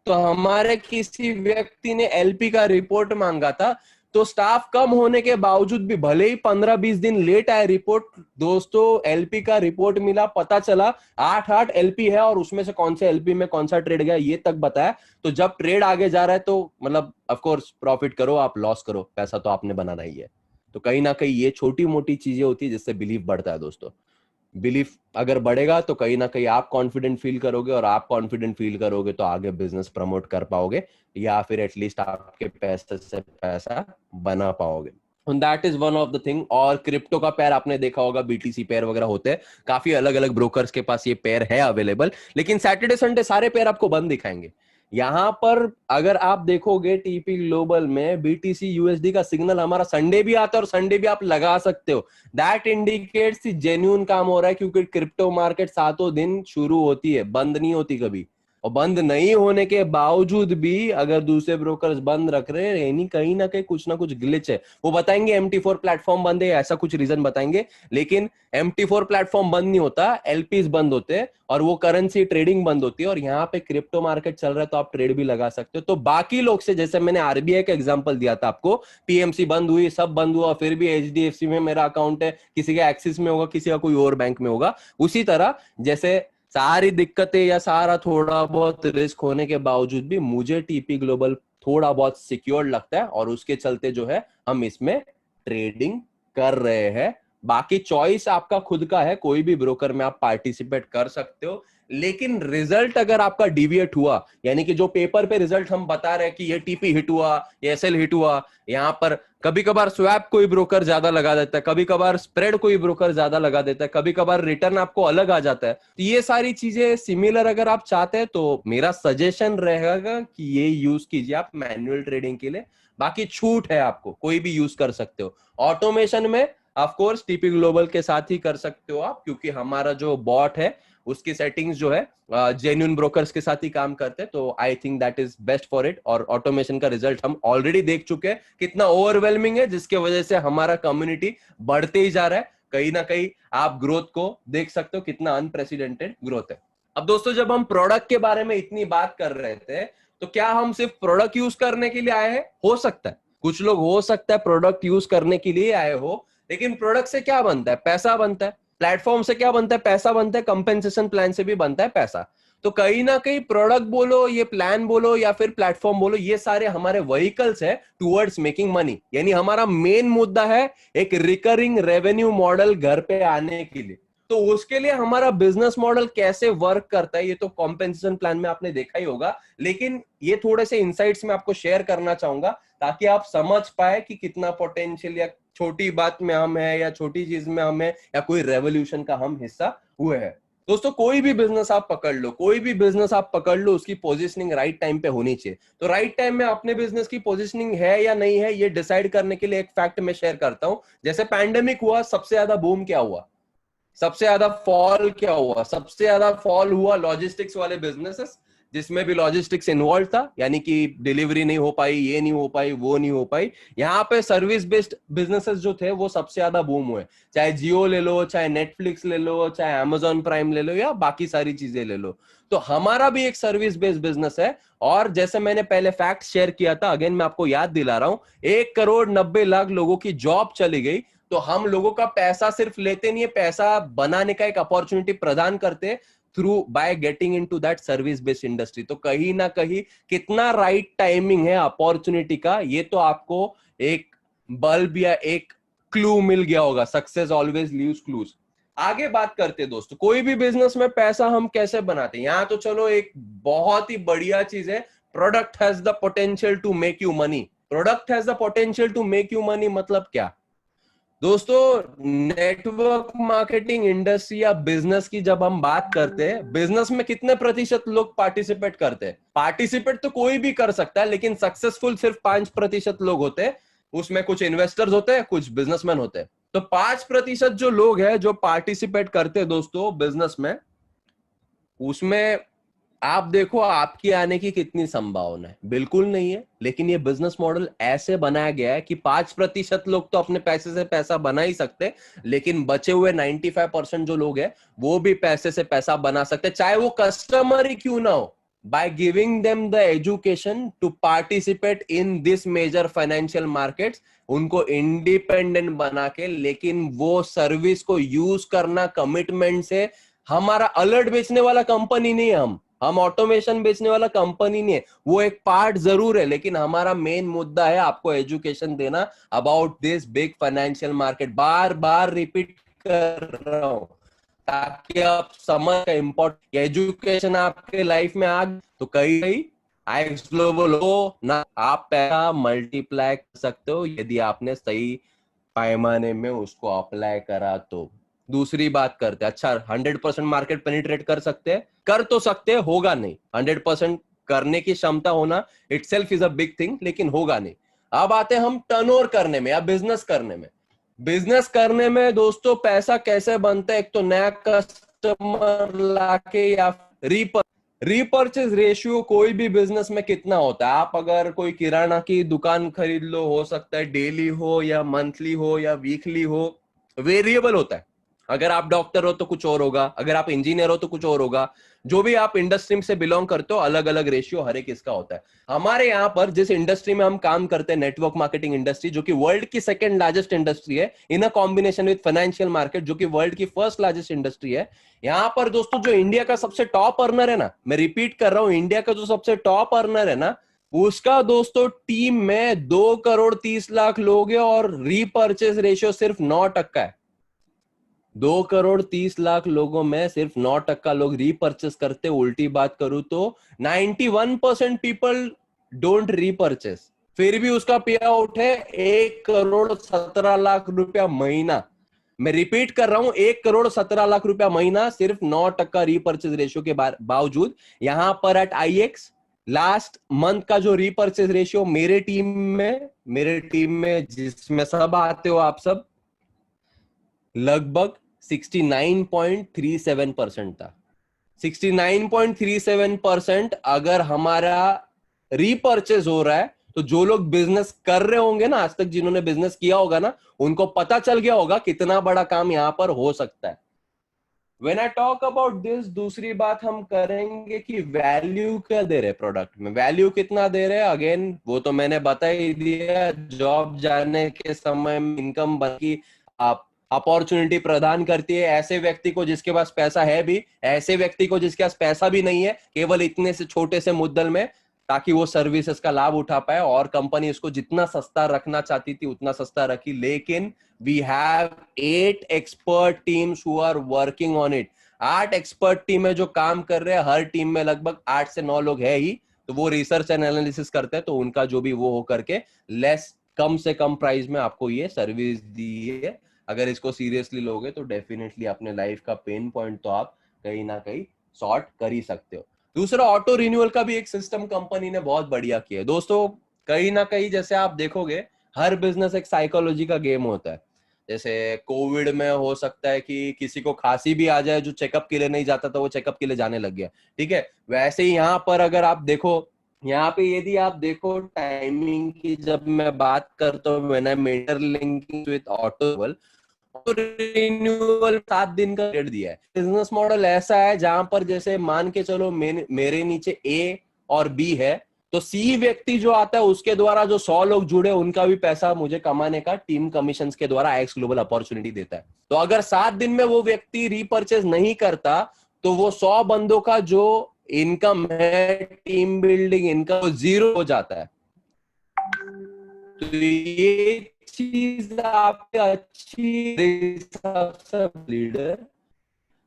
तो हमारे किसी व्यक्ति ने एलपी का रिपोर्ट मांगा था, तो स्टाफ कम होने के बावजूद भी, भले ही 15-20 दिन लेट आए रिपोर्ट, दोस्तों एलपी का रिपोर्ट मिला, पता चला 8 एलपी है और उसमें से कौन से एलपी में कौन सा ट्रेड गया ये तक बताया। तो जब ट्रेड आगे जा रहा है तो मतलब ऑफ कोर्स प्रॉफिट करो, आप लॉस करो, पैसा तो आपने बनाना ही है। तो कहीं ना कहीं ये छोटी मोटी चीजें होती है जिससे बिलीफ बढ़ता है दोस्तों। बिलीफ अगर बढ़ेगा तो कहीं ना कहीं आप कॉन्फिडेंट फील करोगे, और आप कॉन्फिडेंट फील करोगे तो आगे बिजनेस प्रमोट कर पाओगे, या फिर एटलीस्ट आपके पैसे से पैसा बना पाओगे। That is one of the thing. और क्रिप्टो का पेयर आपने देखा होगा, बीटीसी पेयर वगैरह होते हैं, काफी अलग अलग ब्रोकर्स के पास ये पेयर है अवेलेबल। लेकिन सैटरडे संडे सारे पेयर आपको बंद दिखाएंगे। यहां पर अगर आप देखोगे टीपी ग्लोबल में बीटीसी यूएसडी का सिग्नल हमारा संडे भी आता है और संडे भी आप लगा सकते हो। दैट इंडिकेट्स जेन्युइन काम हो रहा है, क्योंकि क्रिप्टो मार्केट 7 दिन शुरू होती है, बंद नहीं होती कभी। और बंद नहीं होने के बावजूद भी अगर दूसरे ब्रोकर्स बंद रख रहे हैं, यानी कहीं ना कहीं कुछ ना कुछ ग्लिच है। वो बताएंगे MT4 प्लेटफॉर्म बंद है, ऐसा कुछ रीजन बताएंगे, लेकिन MT4 प्लेटफॉर्म बंद नहीं होता, एलपीज बंद होते हैं और वो करेंसी ट्रेडिंग बंद होती है। और यहाँ पे क्रिप्टो मार्केट चल रहा है तो आप ट्रेड भी लगा सकते हो। तो बाकी लोग से, जैसे मैंने आरबीआई का एग्जांपल दिया था आपको, पीएमसी बंद हुई, सब बंद हुआ, फिर भी एचडीएफसी में मेरा अकाउंट है, किसी का एक्सिस में होगा, किसी का कोई और बैंक में होगा। उसी तरह जैसे सारी दिक्कतें या सारा थोड़ा बहुत रिस्क होने के बावजूद भी मुझे टीपी ग्लोबल थोड़ा बहुत सिक्योर लगता है, और उसके चलते जो है हम इसमें ट्रेडिंग कर रहे हैं। बाकी चॉइस आपका खुद का है, कोई भी ब्रोकर में आप पार्टिसिपेट कर सकते हो। लेकिन रिजल्ट अगर आपका डिविएट हुआ, यानी कि जो पेपर पे रिजल्ट हम बता रहे हैं कि ये टीपी हिट हुआ, ये एसएल हिट हुआ, यहां पर कभी कभार स्वैप कोई ब्रोकर ज्यादा लगा देता है, कभी कभार स्प्रेड कोई ब्रोकर ज्यादा लगा देता है, कभी कभार रिटर्न आपको अलग आ जाता है। तो ये सारी चीजें सिमिलर अगर आप चाहते हैं तो मेरा सजेशन रहेगा कि ये यूज कीजिए आप मैन्युअल ट्रेडिंग के लिए। बाकी छूट है, आपको कोई भी यूज कर सकते हो। ऑटोमेशन में ऑफ कोर्स टीपी ग्लोबल के साथ ही कर सकते हो आप, क्योंकि हमारा जो बॉट है उसकी सेटिंग्स जो है जेन्युइन ब्रोकर्स के साथ ही काम करते हैं। तो आई think that is best for it. और ऑटोमेशन का रिजल्ट हम ऑलरेडी देख चुके हैं कितना ओवरवेलमिंग है, जिसके वजह से हमारा कम्युनिटी बढ़ते ही जा रहा है। कहीं ना कहीं आप ग्रोथ को देख सकते हो, कितना अनप्रेसिडेंटेड ग्रोथ है। अब दोस्तों जब हम प्रोडक्ट के बारे में इतनी बात कर रहे थे, तो क्या हम सिर्फ प्रोडक्ट यूज करने के लिए आए हैं? हो सकता है कुछ लोग, हो सकता है प्रोडक्ट यूज करने के लिए आए हो, लेकिन प्रोडक्ट से क्या बनता है? पैसा बनता है। प्लेटफॉर्म से क्या बनता है? पैसा बनता है। कंपेंसेशन प्लान से भी बनता है पैसा। तो कहीं ना कहीं प्रोडक्ट बोलो, ये प्लान बोलो, या फिर प्लेटफॉर्म बोलो, ये सारे हमारे व्हीकल्स है टुवर्ड्स मेकिंग मनी। यानी हमारा मेन मुद्दा है एक रिकरिंग रेवेन्यू मॉडल घर पे आने के लिए। तो उसके लिए हमारा बिजनेस मॉडल कैसे वर्क करता है ये तो कॉम्पेंसेशन प्लान में आपने देखा ही होगा, लेकिन ये थोड़े से इंसाइट्स में आपको शेयर करना चाहूंगा ताकि आप समझ पाए कि कितना पोटेंशियल, या छोटी बात में हम है, या छोटी चीज में हम है, या कोई रेवोल्यूशन का हम हिस्सा हुए हैं। दोस्तों कोई भी बिजनेस आप पकड़ लो, कोई भी बिजनेस आप पकड़ लो, उसकी पोजीशनिंग राइट टाइम पे होनी चाहिए। तो राइट टाइम में अपने बिजनेस की पोजीशनिंग है या नहीं है, ये डिसाइड करने के लिए एक फैक्ट मैं शेयर करता हूं। जैसे पैंडेमिक हुआ, सबसे ज्यादा बूम क्या हुआ? सबसे ज्यादा फॉल क्या हुआ? सबसे ज्यादा फॉल हुआ लॉजिस्टिक्स वाले बिजनेसेस, जिसमें भी लॉजिस्टिक्स इन्वॉल्व था, यानी कि डिलीवरी नहीं हो पाई, ये नहीं हो पाई, वो नहीं हो पाई। यहाँ पे सर्विस बेस्ड बिजनेसेस जो थे वो सबसे ज्यादा बूम हुए। चाहे जियो ले लो, चाहे नेटफ्लिक्स ले लो, चाहे अमेजॉन प्राइम ले लो, या बाकी सारी चीजें ले लो। तो हमारा भी एक सर्विस बेस्ड बिजनेस है। और जैसे मैंने पहले फैक्ट शेयर किया था, अगेन मैं आपको याद दिला रहा हूं, 1,90,00,000 लोगों की जॉब चली गई। तो हम लोगों का पैसा सिर्फ लेते नहीं है, पैसा बनाने का एक अपॉर्चुनिटी प्रदान करते through by getting into that service based industry. तो कहीं ना कहीं कितना राइट टाइमिंग है अपॉर्चुनिटी का, ये तो आपको एक बल्ब या एक क्लू मिल गया होगा। Success always leaves clues. आगे बात करते हैं दोस्तों, कोई भी बिजनेस में पैसा हम कैसे बनाते हैं। यहां तो चलो एक बहुत ही बढ़िया चीज है, product has the potential to make you money. Product has the potential to make you money मतलब क्या दोस्तों? नेटवर्क मार्केटिंग इंडस्ट्री या बिजनेस की जब हम बात करते हैं, बिजनेस में कितने प्रतिशत लोग पार्टिसिपेट करते हैं? पार्टिसिपेट तो कोई भी कर सकता है, लेकिन सक्सेसफुल सिर्फ 5% लोग होते हैं। उसमें कुछ इन्वेस्टर्स होते हैं, कुछ बिजनेसमैन होते हैं। तो 5% जो लोग हैं जो पार्टिसिपेट करते हैं दोस्तों बिजनेस में, उसमें आप देखो आपकी आने की कितनी संभावना है। बिल्कुल नहीं है। लेकिन ये बिजनेस मॉडल ऐसे बनाया गया है कि 5% लोग तो अपने पैसे से पैसा बना ही सकते, लेकिन बचे हुए 95% जो लोग हैं वो भी पैसे से पैसा बना सकते, चाहे वो कस्टमर ही क्यों ना हो, by giving them the education to participate in this major financial markets. उनको इंडिपेंडेंट बना के, लेकिन वो सर्विस को यूज करना कमिटमेंट से। हमारा अलर्ट बेचने वाला कंपनी नहीं है, हम ऑटोमेशन बेचने वाला कंपनी नहीं है। वो एक पार्ट जरूर है, लेकिन हमारा मेन मुद्दा है आपको एजुकेशन देना about this big financial market. Bar bar repeat कर रहा हूं ताकि आप समझ का इम्पोर्टेंट। एजुकेशन आपके लाइफ में आ तो कहीं आईएक्स ग्लोबल हो ना, आप पैसा मल्टीप्लाई कर सकते हो यदि आपने सही पैमाने में उसको अप्लाई करा तो। दूसरी बात करते हैं, अच्छा 100% मार्केट पेनिट्रेट कर सकते हैं? कर तो सकते हैं, होगा नहीं। 100% करने की क्षमता होना itself is a big thing, लेकिन होगा नहीं। अब आते हैं हम टर्नओवर करने में या बिजनेस करने में। बिजनेस करने में दोस्तों पैसा कैसे बनता है? एक तो नया कस्टमर लाके या रीपर्चेज रेशियो कोई भी बिजनेस में कितना होता है? आप अगर कोई किराना की दुकान खरीद लो, हो सकता है डेली हो या मंथली हो या वीकली हो, वेरिएबल होता है। अगर आप डॉक्टर हो तो कुछ और होगा, अगर आप इंजीनियर हो तो कुछ और होगा। जो भी आप इंडस्ट्री से बिलोंग करते हो, अलग अलग रेशियो हर एक इसका होता है। हमारे यहाँ पर जिस इंडस्ट्री में हम काम करते हैं, नेटवर्क मार्केटिंग इंडस्ट्री, जो कि वर्ल्ड की सेकंड लार्जेस्ट इंडस्ट्री है, in a combination with financial market जो कि वर्ल्ड की फर्स्ट लार्जेस्ट इंडस्ट्री है। यहाँ पर दोस्तों जो इंडिया का सबसे टॉप अर्नर है ना, मैं रिपीट कर रहा हूं, इंडिया का जो सबसे टॉप अर्नर है ना, उसका दोस्तों टीम में 2 करोड़ 30 लाख लोग हैं और रीपर्चेज रेशियो सिर्फ 9% है। 2 करोड़ 30 लाख लोगों में सिर्फ 9% लोग रीपर्चेस करते। उल्टी बात करूं तो 91% पीपल डोंट रीपर्चेस, फिर भी उसका पे आउट है 1 करोड़ 17 लाख रुपया महीना। मैं रिपीट कर रहा हूं, 1 करोड़ 17 लाख रुपया महीना, सिर्फ 9% रीपर्चेज रेशियो के बावजूद। यहां पर एट आईएक्स लास्ट मंथ का जो रीपर्चेज रेशियो मेरे टीम में जिसमें सब आते हो आप सब, लगभग 69.37% था। 69.37% अगर हमारा रीपर्चेज हो रहा है, तो जो लोग बिजनेस कर रहे होंगे ना आज तक, जिन्होंने बिजनेस किया होगा ना, उनको पता चल गया होगा कितना बड़ा काम यहां पर हो सकता है। When I talk about this, दूसरी बात हम करेंगे कि वैल्यू क्या दे रहे प्रोडक्ट में, वैल्यू कितना दे रहे। अगेन वो तो मैंने बता ही दिया, जॉब जाने के समय इनकम बाकी आप अपॉर्चुनिटी प्रदान करती है ऐसे व्यक्ति को जिसके पास पैसा है भी, ऐसे व्यक्ति को जिसके पास पैसा भी नहीं है, केवल इतने से छोटे से मुद्दल में, ताकि वो सर्विसेज का लाभ उठा पाए। और कंपनी इसको जितना सस्ता रखना चाहती थी उतना सस्ता रखी, लेकिन we have 8 expert teams who are working on it. 8 expert team है जो काम कर रहे हैं। हर टीम में लगभग 8 से 9 लोग है ही, तो वो रिसर्च एनालिसिस करते हैं, तो उनका जो भी वो हो करके लेस, कम से कम प्राइस में आपको ये सर्विस दी है। अगर इसको सीरियसली लोगे तो डेफिनेटली अपने लाइफ का पेन पॉइंट तो आप कहीं ना कहीं सॉर्ट कर ही सकते हो। दूसरा, ऑटो रिन्यूअल का भी एक सिस्टम कंपनी ने बहुत बढ़िया किया है दोस्तों। कहीं ना कहीं जैसे आप देखोगे, हर बिजनेस एक साइकोलॉजी का गेम होता है। जैसे कोविड में हो सकता है कि किसी को खांसी भी आ जाए, जो चेकअप के लिए नहीं जाता था वो चेकअप के लिए जाने लग गया, ठीक है। वैसे ही यहाँ पर अगर आप देखो, यहाँ पे यदि आप देखो टाइमिंग की जब मैं बात करता हूँ, मैंने मेटर लिंकिंग विद ऑटो रिन्यूअल 7 दिन का पीरियड दिया है। बिजनेस मॉडल ऐसा है जहां पर जैसे मान के चलो मेरे नीचे ए और बी है, तो सी व्यक्ति जो आता है उसके द्वारा जो 100 लोग जुड़े उनका भी पैसा मुझे कमाने का टीम कमीशंस के द्वारा एक्स ग्लोबल अपॉर्चुनिटी देता है। तो अगर 7 दिन में वो व्यक्ति रीपर्चेज नहीं करता, तो वो 100 बंदों का जो इनकम है, टीम बिल्डिंग इनकम, वो जीरो हो जाता है। तो ये चीज आपकी अच्छी लीडर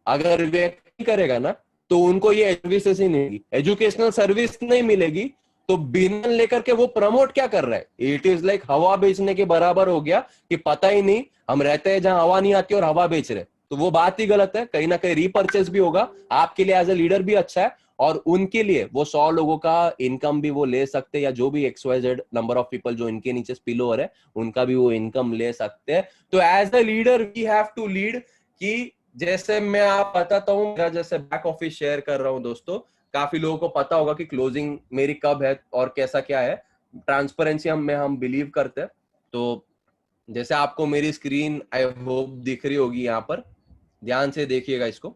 अगर व्यक्ति करेगा ना, तो उनको ये सर्विसेज ही नहीं, एजुकेशनल सर्विस नहीं मिलेगी, तो बिना लेकर के वो प्रमोट क्या कर रहा है, इट इज लाइक हवा बेचने के बराबर हो गया कि पता ही नहीं हम रहते हैं जहां हवा नहीं आती और हवा बेच रहे, तो वो बात ही गलत है। कहीं ना कहीं रीपर्चेस भी होगा, आपके लिए एज ए लीडर भी अच्छा है, और उनके लिए वो 100 लोगों का इनकम भी वो ले सकते हैं, या जो भी XYZ नंबर ऑफ पीपल जो इनके नीचे स्पिल ओवर है उनका भी वो इनकम ले सकते हैं। तो as a leader we have to lead, कि जैसे मैं आप बताता हूँ, मेरा जैसे बैक ऑफिस शेयर कर रहा हूँ दोस्तों, काफी लोगों को पता होगा कि क्लोजिंग मेरी कब है और कैसा क्या है, ट्रांसपेरेंसी हम बिलीव करते हैं। तो जैसे आपको मेरी स्क्रीन आई होप दिख रही होगी, यहाँ पर ध्यान से देखिएगा इसको।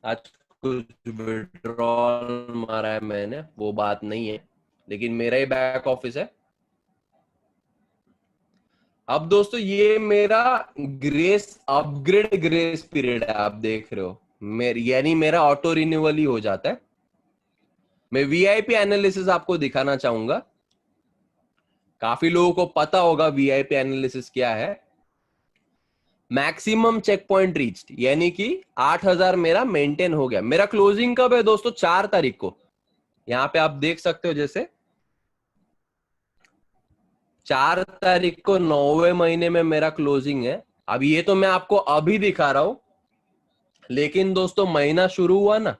आज कुछ विड्रॉल मारा है मैंने, वो बात नहीं है, लेकिन मेरा ही बैक ऑफिस है। अब दोस्तों ये मेरा ग्रेस अपग्रेड ग्रेस पीरियड है, आप देख रहे हो, यानी मेरा ऑटो रिन्यूअल ही हो जाता है। मैं वीआईपी एनालिसिस आपको दिखाना चाहूंगा, काफी लोगों को पता होगा वीआईपी एनालिसिस क्या है। मैक्सिमम चेक पॉइंट रीच्ड, यानी कि 8000 मेरा मेंटेन हो गया। मेरा क्लोजिंग कब है दोस्तों, 4 तारीख को, यहां पे आप देख सकते हो, जैसे 4 तारीख को 9वें महीने में मेरा क्लोजिंग है। अब ये तो मैं आपको अभी दिखा रहा हूं, लेकिन दोस्तों महीना शुरू हुआ ना,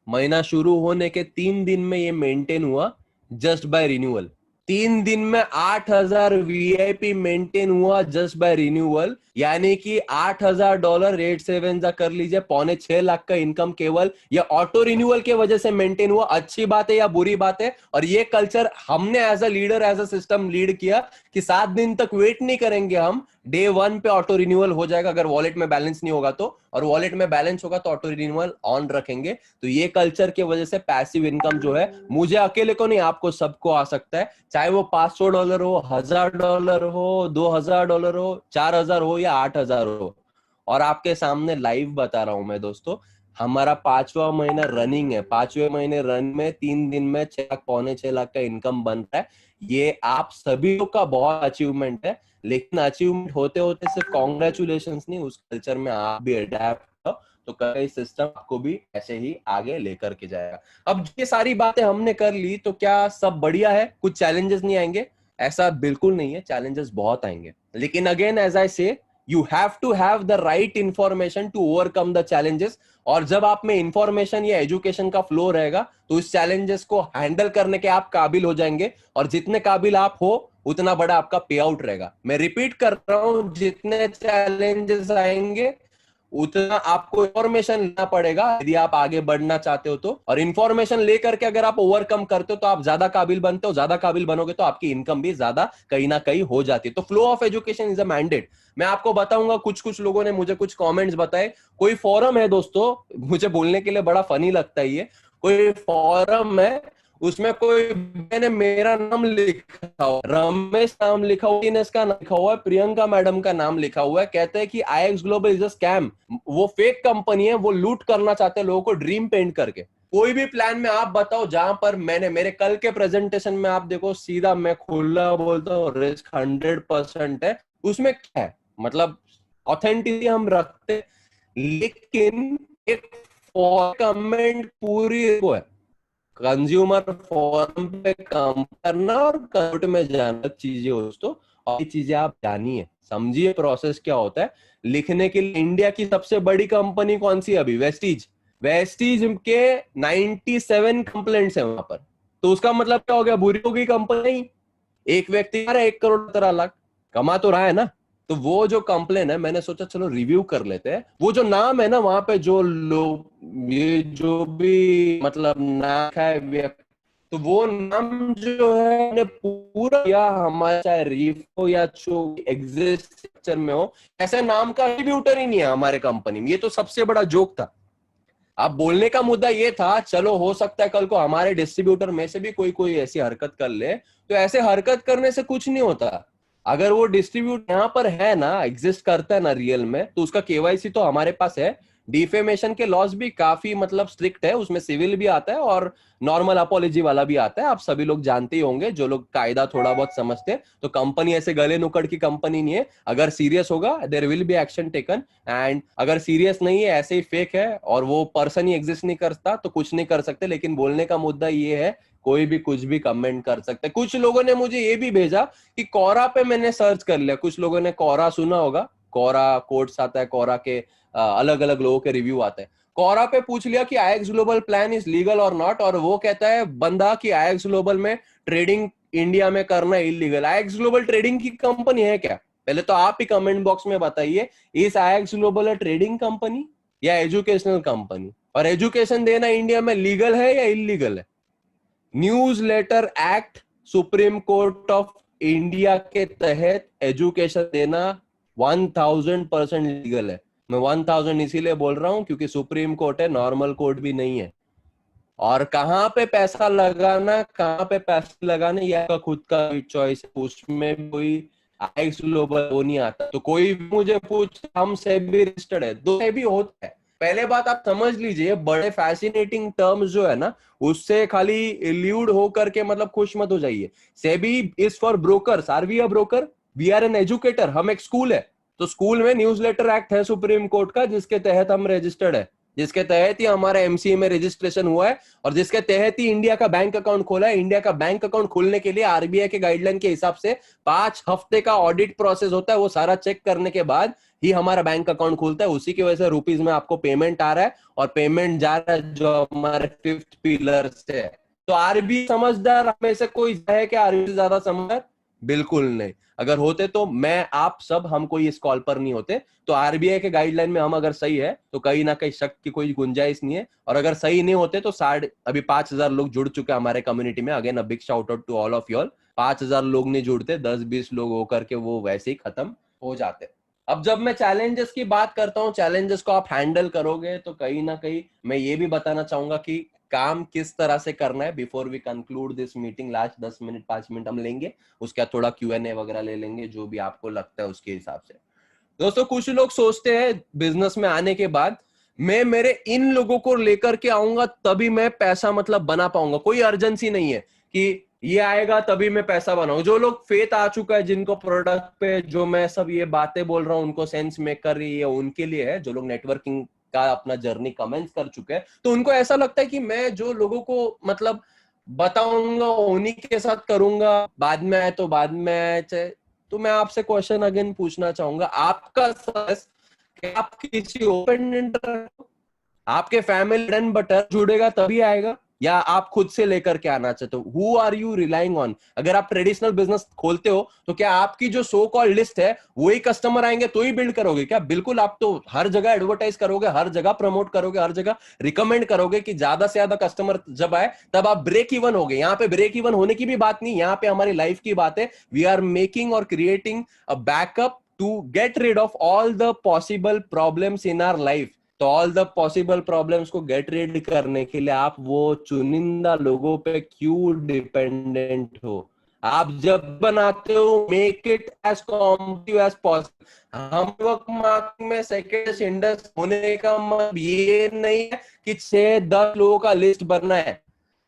महीना शुरू होने के 3 दिन में ये मेंटेन हुआ जस्ट बाय रिन्यूअल। 3 दिन में 8000 वीआईपी मेंटेन हुआ जस्ट बाय रिन्यूअल, यानी कि $8000 रेट सेवन जा कर लीजिए, 6.25 लाख का इनकम केवल ये ऑटो रिन्यूअल के वजह से मेंटेन हुआ। अच्छी बात है या बुरी बात है? और ये कल्चर हमने as a leader as a system lead किया कि 7 दिन तक वेट नहीं करेंगे हम, डे 1 पे ऑटो रिन्यूअल हो जाएगा अगर वॉलेट में बैलेंस नहीं होगा तो, और वॉलेट में बैलेंस होगा तो ऑटो रिन्यूअल ऑन रखेंगे। तो ये कल्चर की वजह से पैसिव इनकम जो है, मुझे अकेले को नहीं, आपको सबको आ सकता है, चाहे वो $500 हो, $1000 हो, $2000 हो, 4000 हो या 8000 हो। और आपके सामने लाइव बता रहा हूं मैं दोस्तों, हमारा 5वां महीना रनिंग है, 5वें महीने रन में 3 दिन में 6 लाख, 6.25 लाख का इनकम बन रहा है। ये आप सभी का बहुत अचीवमेंट है, लेकिन अचीवमेंट होते होते सिर्फ कॉन्ग्रेचुलेशंस नहीं, उस कल्चर में आप भी अडेप्ट हो, तो कई सिस्टम आपको भी ऐसे ही आगे लेकर के जाएगा। अब ये सारी बातें हमने कर ली, तो क्या सब बढ़िया है, कुछ चैलेंजेस नहीं आएंगे? ऐसा बिल्कुल नहीं है, चैलेंजेस बहुत आएंगे, लेकिन again as I say, you have to have the right information to overcome the challenges. और जब आप में इंफॉर्मेशन या एजुकेशन का फ्लो रहेगा, तो इस चैलेंजेस को हैंडल करने के आप काबिल हो जाएंगे, और जितने काबिल आप हो उतना बड़ा आपका पे आउट रहेगा। मैं रिपीट कर रहा हूं, जितने चैलेंजेस आएंगे उतना आपको इंफॉर्मेशन लेना पड़ेगा यदि आप आगे बढ़ना चाहते हो तो, और इंफॉर्मेशन लेकर के अगर आप ओवरकम करते हो तो आप ज्यादा काबिल बनते हो, ज्यादा काबिल बनोगे तो आपकी इनकम भी ज्यादा कहीं ना कहीं हो जाती है। तो flow of education is a mandate. मैं आपको बताऊंगा, कुछ कुछ लोगों ने मुझे कुछ कमेंट्स बताए, कोई फोरम है दोस्तों, मुझे बोलने के लिए बड़ा फनी लगता है ये, कोई फोरम है, उसमें कोई मैंने मेरा नाम लिखा हुआ, रमेश नाम लिखा हुआ, इनेस का नाम लिखा हुआ है, प्रियंका मैडम का नाम लिखा हुआ है, कहते हैं कि IX global is a scam, वो फेक कंपनी है, वो लूट करना चाहते हैं लोगों को ड्रीम पेंट करके। कोई भी प्लान में आप बताओ जहां पर मैंने, मेरे कल के प्रेजेंटेशन में आप देखो, सीधा मैं खुला बोलता हूँ, रिस्क 100% है, उसमें क्या है, मतलब ऑथेंटिसिटी हम रखते, लेकिन एक कमेंट पूरी वो है, कंज्यूमर फोरम पे काम करना और कोर्ट में जाना चीजें दोस्तों, और ये चीजें आप जानिए, समझिए प्रोसेस क्या होता है। लिखने के लिए इंडिया की सबसे बड़ी कंपनी कौन सी है अभी? वेस्टीज। वेस्टीज के 97 कंप्लेंट्स है वहां पर, तो उसका मतलब क्या हो गया? बुरी हो गई कंपनी। एक व्यक्ति 1 करोड़ 17 लाख कमा तो रहा है ना, तो वो जो कंप्लेन है, मैंने सोचा चलो रिव्यू कर लेते हैं। वो जो नाम है ना वहां पे, जो लोग, ये जो भी मतलब नाम है, तो वो नाम जो है पूरा, या हमारा चाहे रीफो या जो एग्जिस्ट में हो, ऐसे नाम का डिस्ट्रीब्यूटर ही नहीं है हमारे कंपनी में। ये तो सबसे बड़ा जोक था। अब बोलने का मुद्दा ये था, चलो हो सकता है कल को हमारे डिस्ट्रीब्यूटर में से भी कोई कोई ऐसी हरकत कर ले, तो ऐसे हरकत करने से कुछ नहीं होता। अगर वो डिस्ट्रीब्यूट यहाँ पर है ना, एग्जिस्ट करता है ना रियल में, तो उसका केवाईसी तो हमारे पास है। डिफेमेशन के लॉस भी काफी मतलब स्ट्रिक्ट है, उसमें सिविल भी आता है और नॉर्मल अपॉलॉजी वाला भी आता है। आप सभी लोग जानते ही होंगे, जो लोग कायदा थोड़ा बहुत समझते हैं। तो कंपनी ऐसे गले नुकड़ की कंपनी नहीं है, अगर सीरियस होगा there will be action taken, and अगर सीरियस नहीं है, ऐसे ही फेक है और वो पर्सन ही एग्जिस्ट नहीं करता, तो कुछ नहीं कर सकते। लेकिन बोलने का मुद्दा ये है कोई भी कुछ भी कमेंट कर सकते हैं। कुछ लोगों ने मुझे ये भी भेजा कि कोरा पे मैंने सर्च कर लिया, कुछ लोगों ने कोरा सुना होगा, कोरा कोट्स आता है, कोरा के अलग अलग लोगों के रिव्यू आते हैं। कोरा पे पूछ लिया कि आईएक्स ग्लोबल प्लान इज लीगल और नॉट, और वो कहता है बंदा कि आईएक्स ग्लोबल में ट्रेडिंग इंडिया में करना इलीगल। आईएक्स ग्लोबल ट्रेडिंग की कंपनी है क्या? पहले तो आप ही कमेंट बॉक्स में बताइए, इस IX global a trading company या एजुकेशनल कंपनी? और एजुकेशन देना इंडिया में लीगल है या इलीगल है? Newsletter act supreme court of India के तहत एजुकेशन देना 1000% लीगल है। मैं 1000 इसीलिए बोल रहा हूं क्योंकि सुप्रीम कोर्ट है, नॉर्मल कोर्ट भी नहीं है। और कहां पे पैसा लगाना, कहां पे पैसा लगाना, यह आपका खुद का चॉइस है, उसमें कोई आईएक्स ग्लोबल वो नहीं आता। तो कोई भी मुझे पूछ, हम सेबी रजिस्टर्ड है, दो सेबी होता है। पहले बात आप समझ लीजिए, बड़े फैसिनेटिंग टर्म्स जो है ना, उससे खाली इल्यूड होकर के मतलब खुश मत हो जाइए। SEBI is for brokers. Are we a broker? We are an educator. हम एक स्कूल है, तो स्कूल में न्यूज़लेटर एक्ट है सुप्रीम कोर्ट का, जिसके तहत हम रजिस्टर्ड है, जिसके तहत ही हमारा एमसीए में रजिस्ट्रेशन हुआ है, और जिसके तहत ही इंडिया का बैंक अकाउंट खोला है। इंडिया का बैंक अकाउंट खोलने के लिए आरबीआई के गाइडलाइन के हिसाब से 5 हफ्ते का ऑडिट प्रोसेस होता है। वो सारा चेक करने के बाद ही हमारा बैंक अकाउंट खुलता है। उसी की वजह से रुपीज में आपको पेमेंट आ रहा है, और पेमेंट जा रहा है जो हमारे 5th पिलर से है। तो आरबीआई समझदार हमें से कोई है क्या? आरबीआई से ज्यादा समझदार बिल्कुल नहीं। अगर होते तो मैं आप सब हम कोई इस कॉल पर नहीं होते। तो आरबीआई के गाइडलाइन में हम अगर सही है तो कहीं ना कहीं शक की कोई गुंजाइश नहीं है। और अगर सही नहीं होते तो अभी 5000 लोग जुड़ चुके हैं हमारे कम्युनिटी में। Again a big shout out to all of you all. 5000 लोग नहीं जुड़ते, 10-20 लोग होकर के वो वैसे ही खत्म हो जाते। अब जब मैं चैलेंजेस की बात करता हूँ, चैलेंजेस को आप हैंडल करोगे, तो कहीं ना कहीं मैं ये भी बताना चाहूंगा कि काम किस तरह से करना है। Before we conclude this meeting, last 10 minute 5 minute हम लेंगे, उसके बाद थोड़ा Q&A वगैरह ले लेंगे, जो भी आपको लगता है उसके हिसाब से। दोस्तों, कुछ लोग सोचते हैं बिजनेस में आने के बाद मैं मेरे इन लोगों को लेकर के आऊंगा तभी मैं पैसा मतलब बना पाऊंगा। कोई अर्जेंसी नहीं है कि ये आएगा तभी मैं पैसा बनाऊं। जो लोग फेथ आ चुका है, जिनको प्रोडक्ट पे जो मैं सब ये बातें बोल रहा हूं उनको सेंस मेक कर रही है, उनके लिए है। जो लोग नेटवर्किंग का अपना जर्नी कमेंस कर चुके हैं, तो उनको ऐसा लगता है कि मैं जो लोगों को मतलब बताऊंगा उन्हीं के साथ करूंगा, बाद में आए तो बाद में आए चाहे। तो मैं आपसे क्वेश्चन अगेन पूछना चाहूंगा, आपका सस कि आप किसी ओपन इंटरव्यू, आपके फैमिली ब्रेड बटर जुड़ेगा तभी आएगा, या आप खुद से लेकर के आना चाहते हो? Who are you relying on? अगर आप ट्रेडिशनल बिजनेस खोलते हो तो क्या आपकी जो सो कॉल्ड लिस्ट है वही कस्टमर आएंगे तो ही बिल्ड करोगे क्या? बिल्कुल, आप तो हर जगह एडवर्टाइज करोगे, हर जगह प्रमोट करोगे, हर जगह रिकमेंड करोगे कि ज्यादा से ज्यादा कस्टमर जब आए तब आप ब्रेक इवन हो गए। यहाँ पे ब्रेक इवन होने की भी बात नहीं, यहाँ पे हमारी लाइफ की बात है। वी आर मेकिंग और creating a backup to get rid of all the possible problems in our life। तो ऑल द पॉसिबल प्रॉब्लम्स को गेट रीड करने के लिए आप वो चुनिंदा लोगों पे क्यों डिपेंडेंट हो? आप जब बनाते हो make it as competitive as possible. हम नेटवर्क मार्केटिंग में सेकंड इंडस्ट्री होने का मतलब ये नहीं है कि 6-10 लोगों का लिस्ट बनना है।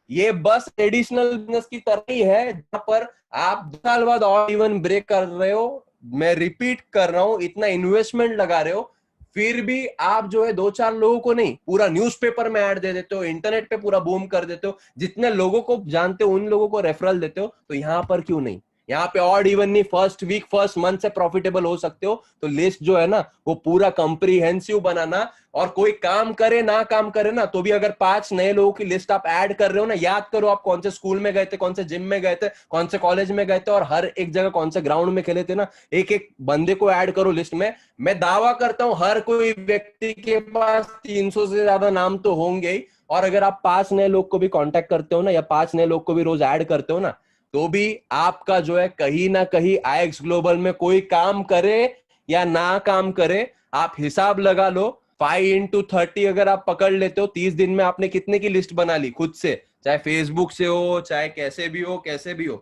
ये बस ट्रेडिशनल बिजनेस की तरह ही है, जहां पर आप 2 साल बाद और इवन ब्रेक कर रहे हो। मैं रिपीट कर रहा हूं, इतना इन्वेस्टमेंट लगा रहे हो, फिर भी आप जो है 2-4 लोगों को नहीं, पूरा न्यूज़पेपर में ऐड दे देते हो, इंटरनेट पे पूरा बूम कर देते हो, जितने लोगों को जानते हो उन लोगों को रेफरल देते हो। तो यहां पर क्यों नहीं? यहाँ पे ऑड इवन नहीं, फर्स्ट वीक फर्स्ट मंथ से प्रॉफिटेबल हो सकते हो। तो लिस्ट जो है ना वो पूरा कंप्रीहेंसिव बनाना, और कोई काम करे ना काम करे ना, तो भी अगर 5 नए लोगों की लिस्ट आप ऐड कर रहे हो ना, याद करो आप कौन से स्कूल में गए थे, कौन से जिम में गए थे, कौन से कॉलेज में गए थे, और हर एक जगह कौन से ग्राउंड में खेले थे ना। एक एक बंदे को ऐड करो लिस्ट में। मैं दावा करता हूं हर कोई व्यक्ति के पास 300 से ज्यादा नाम तो होंगे ही। और अगर आप 5 नए लोग को भी कांटेक्ट करते हो ना, या 5 नए लोग को भी रोज ऐड करते हो ना, तो भी आपका जो है कहीं ना कहीं आईएक्स ग्लोबल में कोई काम करे या ना काम करे, आप हिसाब लगा लो। 5x30 अगर आप पकड़ लेते हो, 30 दिन में आपने कितने की लिस्ट बना ली खुद से, चाहे फेसबुक से हो चाहे कैसे भी हो, कैसे भी हो।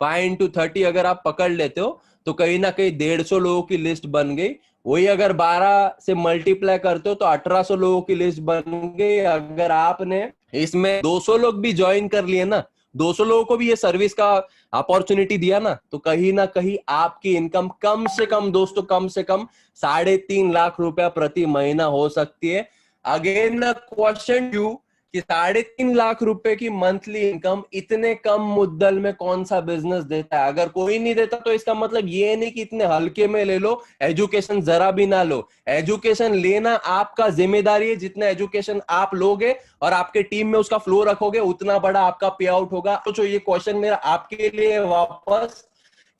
5x30 अगर आप पकड़ लेते हो तो कहीं ना कहीं 150 लोगों की लिस्ट बन गई। वही अगर 12 से मल्टीप्लाई करते हो तो 1800 लोगों की लिस्ट बन गई। अगर आपने इसमें 200 लोग भी ज्वाइन कर लिए ना, 200 लोगों को भी ये सर्विस का अपॉर्चुनिटी दिया ना, तो कहीं ना कहीं आपकी इनकम कम से कम दोस्तों, कम से कम 3.5 लाख रुपया प्रति महीना हो सकती है। अगेन क्वेश्चन यू कि 3.5 लाख रुपए की मंथली इनकम इतने कम मुद्दल में कौन सा बिजनेस देता है? अगर कोई नहीं देता तो इसका मतलब ये नहीं कि इतने हल्के में ले लो, एजुकेशन जरा भी ना लो। एजुकेशन लेना आपका जिम्मेदारी है। जितना एजुकेशन आप लोगे और आपके टीम में उसका फ्लो रखोगे, उतना बड़ा आपका पे आउट होगा। तो ये क्वेश्चन मेरा आपके लिए वापस,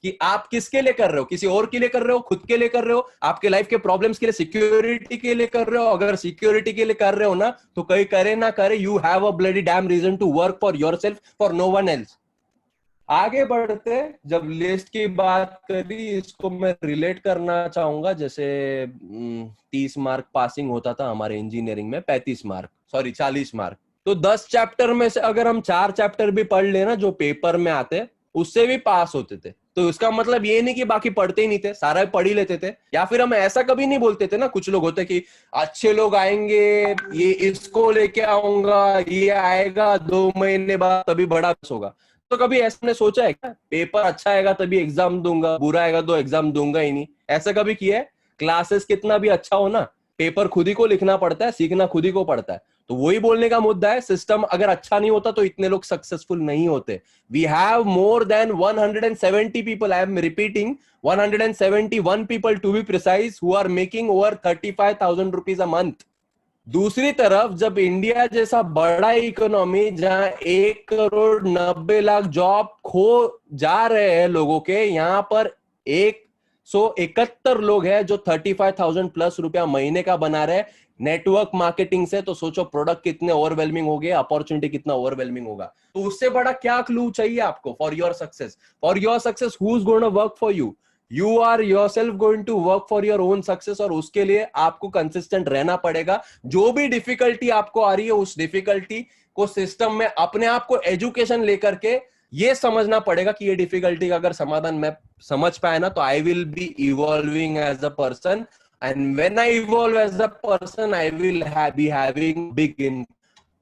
कि आप किसके लिए कर रहे हो? किसी और के लिए कर रहे हो? खुद के लिए कर रहे हो? आपके लाइफ के प्रॉब्लम्स के लिए, सिक्योरिटी के लिए कर रहे हो? अगर सिक्योरिटी के लिए कर रहे हो ना, तो कहीं करे ना करे, you have a bloody damn reason to work for yourself, for no one else. आगे बढ़ते, जब लिस्ट की बात करी, इसको मैं रिलेट करना चाहूंगा। जैसे 30 मार्क पासिंग होता था हमारे इंजीनियरिंग में, 35 मार्क, सॉरी 40 मार्क। तो 10 चैप्टर में से अगर हम 4 चैप्टर भी पढ़ लेना जो पेपर में आते, उससे भी पास होते थे। तो इसका मतलब ये नहीं कि बाकी पढ़ते ही नहीं थे, सारा पढ़ ही लेते थे। या फिर हम ऐसा कभी नहीं बोलते थे ना, कुछ लोग होते कि अच्छे लोग आएंगे, ये इसको लेके आऊंगा, ये आएगा 2 महीने बाद तभी बड़ा होगा। तो कभी ऐसा ने सोचा है क्या पेपर अच्छा आएगा तभी एग्जाम दूंगा, बुरा आएगा तो एग्जाम दूंगा ही नहीं? ऐसा कभी किया है? क्लासेस कितना भी अच्छा हो ना, पेपर खुद ही को लिखना पड़ता है, सीखना खुद ही को पड़ता है। तो वही बोलने का मुद्दा है, सिस्टम अगर अच्छा नहीं होता तो इतने लोग सक्सेसफुल नहीं होते। We have more than 170 people, I am repeating, 171 people to be precise, who are making over 35,000 rupees a month. दूसरी तरफ जब इंडिया जैसा बड़ा इकोनॉमी, जहां 1,90,00,000 जॉब खो जा रहे हैं लोगों के, यहां पर 171 लोग हैं जो 35,000 प्लस रुपया महीने का बना रहे हैं नेटवर्क मार्केटिंग से। तो सोचो प्रोडक्ट कितने ओवरवेलमिंग हो गए, अपॉर्चुनिटी कितना ओवरवेलमिंग होगा। तो उससे बड़ा क्या क्लू चाहिए आपको for your success? For your success, who is going to work for you? You are yourself going to work for your own success. और उसके लिए आपको कंसिस्टेंट रहना पड़ेगा। जो भी डिफिकल्टी आपको आ रही है, उस डिफिकल्टी को सिस्टम में अपने आप को एजुकेशन लेकर के ये समझना पड़ेगा कि ये डिफिकल्टी का अगर समाधान मैं समझ पाया ना, तो I will be evolving as a person, and when I evolve as a person, I will be having big in.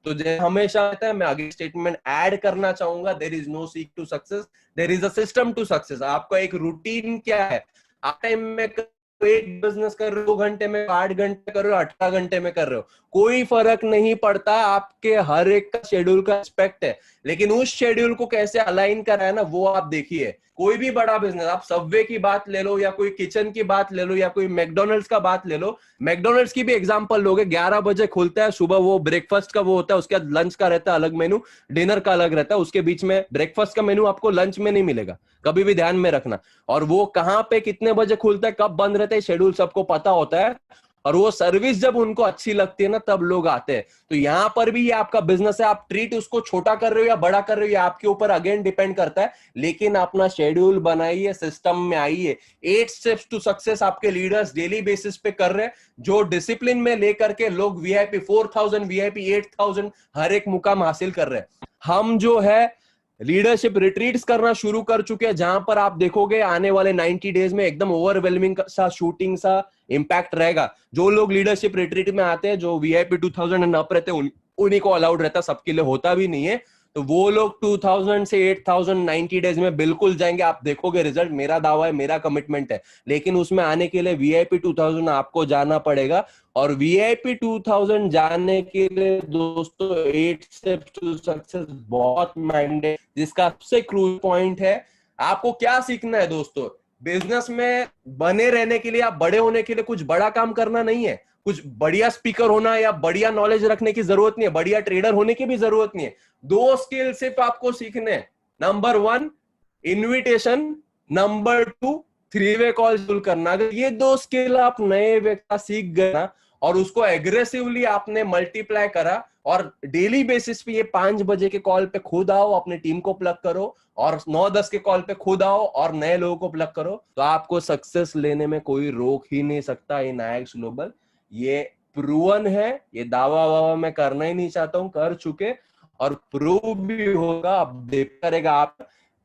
तो जैसे हमेशा आता है, मैं आगे स्टेटमेंट ऐड करना चाहूंगा, there is no secret to success, there is a system to success. आपका एक रूटीन क्या है? आप टाइम में एक बिजनेस कर रहे हो 2 घंटे में, 8 घंटे कर रहे हो, 18 घंटे में कर रहे हो, कोई फर्क नहीं पड़ता। आपके हर एक का शेड्यूल का एस्पेक्ट है, लेकिन उस शेड्यूल को कैसे अलाइन करा है ना, वो आप देखिए। कोई भी बड़ा बिजनेस, आप सबवे की बात ले लो, या कोई किचन की बात ले लो, या कोई मैकडोनल्ड्स का बात ले लो। मैकडोनल्ड्स की भी एग्जांपल लोगे, 11 बजे खुलता है सुबह, वो ब्रेकफास्ट का वो होता है, उसके बाद लंच का रहता है अलग मेनू, डिनर का अलग रहता है, उसके बीच में ब्रेकफास्ट का मेनू आपको लंच में नहीं मिलेगा, कभी भी ध्यान में रखना। और वो कहां पे कितने बजे खुलता है, कब बंद रहता है, शेड्यूल सबको पता होता है। और वो सर्विस जब उनको अच्छी लगती है ना, तब लोग आते हैं। तो यहां पर भी ये आपका बिजनेस है, आप ट्रीट उसको छोटा कर रहे हो या बड़ा कर रहे हो, ये आपके ऊपर अगेन डिपेंड करता है। लेकिन अपना शेड्यूल बनाइए, सिस्टम में आइए। 8 स्टेप्स टू सक्सेस आपके लीडर्स डेली बेसिस पे कर रहे हैं, जो डिसिप्लिन में लेकर के लोग वीआईपी 4,000, वीआईपी 8,000 हर एक मुकाम हासिल कर रहे हैं। हम जो है लीडरशिप रिट्रीट्स करना शुरू कर चुके हैं, जहां पर आप देखोगे आने वाले 90 डेज में एकदम ओवरवेलमिंग सा, शूटिंग सा इम्पैक्ट रहेगा। जो लोग लीडरशिप रिट्रीट में आते हैं, जो वीआईपी 2000 एंड अप रहते हैं, उन्हीं को अलाउड रहता है, सबके लिए होता भी नहीं है। तो वो लोग 2000 से 8000 90 डेज में बिल्कुल जाएंगे, आप देखोगे रिजल्ट, मेरा दावा है, मेरा कमिटमेंट है। लेकिन उसमें आने के लिए वीआईपी 2000 आपको जाना पड़ेगा। और वीआईपी 2000 जाने के लिए दोस्तों 8 स्टेप्स टू सक्सेस बहुत मैंडेट, जिसका सबसे क्रूज पॉइंट है, आपको क्या सीखना है दोस्तों? बिजनेस में बने रहने के लिए, आप बड़े होने के लिए कुछ बड़ा काम करना नहीं है, कुछ बढ़िया स्पीकर होना या बढ़िया नॉलेज रखने की जरूरत नहीं है, बढ़िया ट्रेडर होने की भी जरूरत नहीं है। 2 स्किल सिर्फ आपको सीखने हैं। नंबर 1 इन्विटेशन, नंबर 2 3 वे कॉल करना। अगर ये 2 स्किल आप नए व्यक्ति सीख गए ना, और उसको एग्रेसिवली आपने मल्टीप्लाई करा, और डेली बेसिस पे ये 5 बजे के कॉल पे खुद आओ, अपने टीम को प्लग करो, और 9-10 के कॉल पे खुद आओ और नए लोगों को प्लग करो, तो आपको सक्सेस लेने में कोई रोक ही नहीं सकता इन IX ग्लोबल। ये प्रूवन है, ये दावा वावा मैं करना ही नहीं चाहता हूं, कर चुके, और प्रूव भी होगा, अब देख करेगा आप।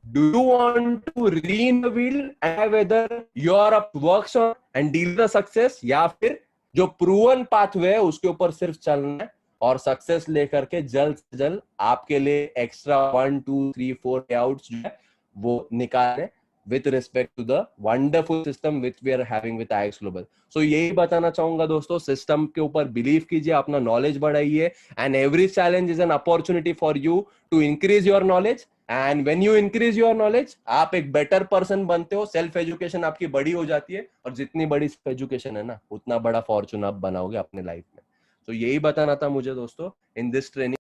Do you want to reinvent the wheel and whether you are a workshop and deal the success, या फिर जो प्रूवन पाथवे है उसके ऊपर सिर्फ चलना है और सक्सेस लेकर के जल्द से जल्द आपके लिए एक्स्ट्रा 1 2 3 4 पे आउट्स जो है वो निकाले। with respect to the wonderful system which we are having with IX Global. So यही बताना चाहूंगा दोस्तों, सिस्टम के ऊपर बिलीव कीजिए, अपना नॉलेज बढ़ाइए, and every challenge is an opportunity for you to increase your knowledge, and when you increase your knowledge आप एक बेटर पर्सन बनते हो, सेल्फ एजुकेशन आपकी बड़ी हो जाती है, और जितनी बड़ी एजुकेशन है ना उतना बड़ा फॉर्चून आप बनाओगे अपने लाइफ में. तो यही बताना था मुझे दोस्तों इन दिस ट्रेनिंग.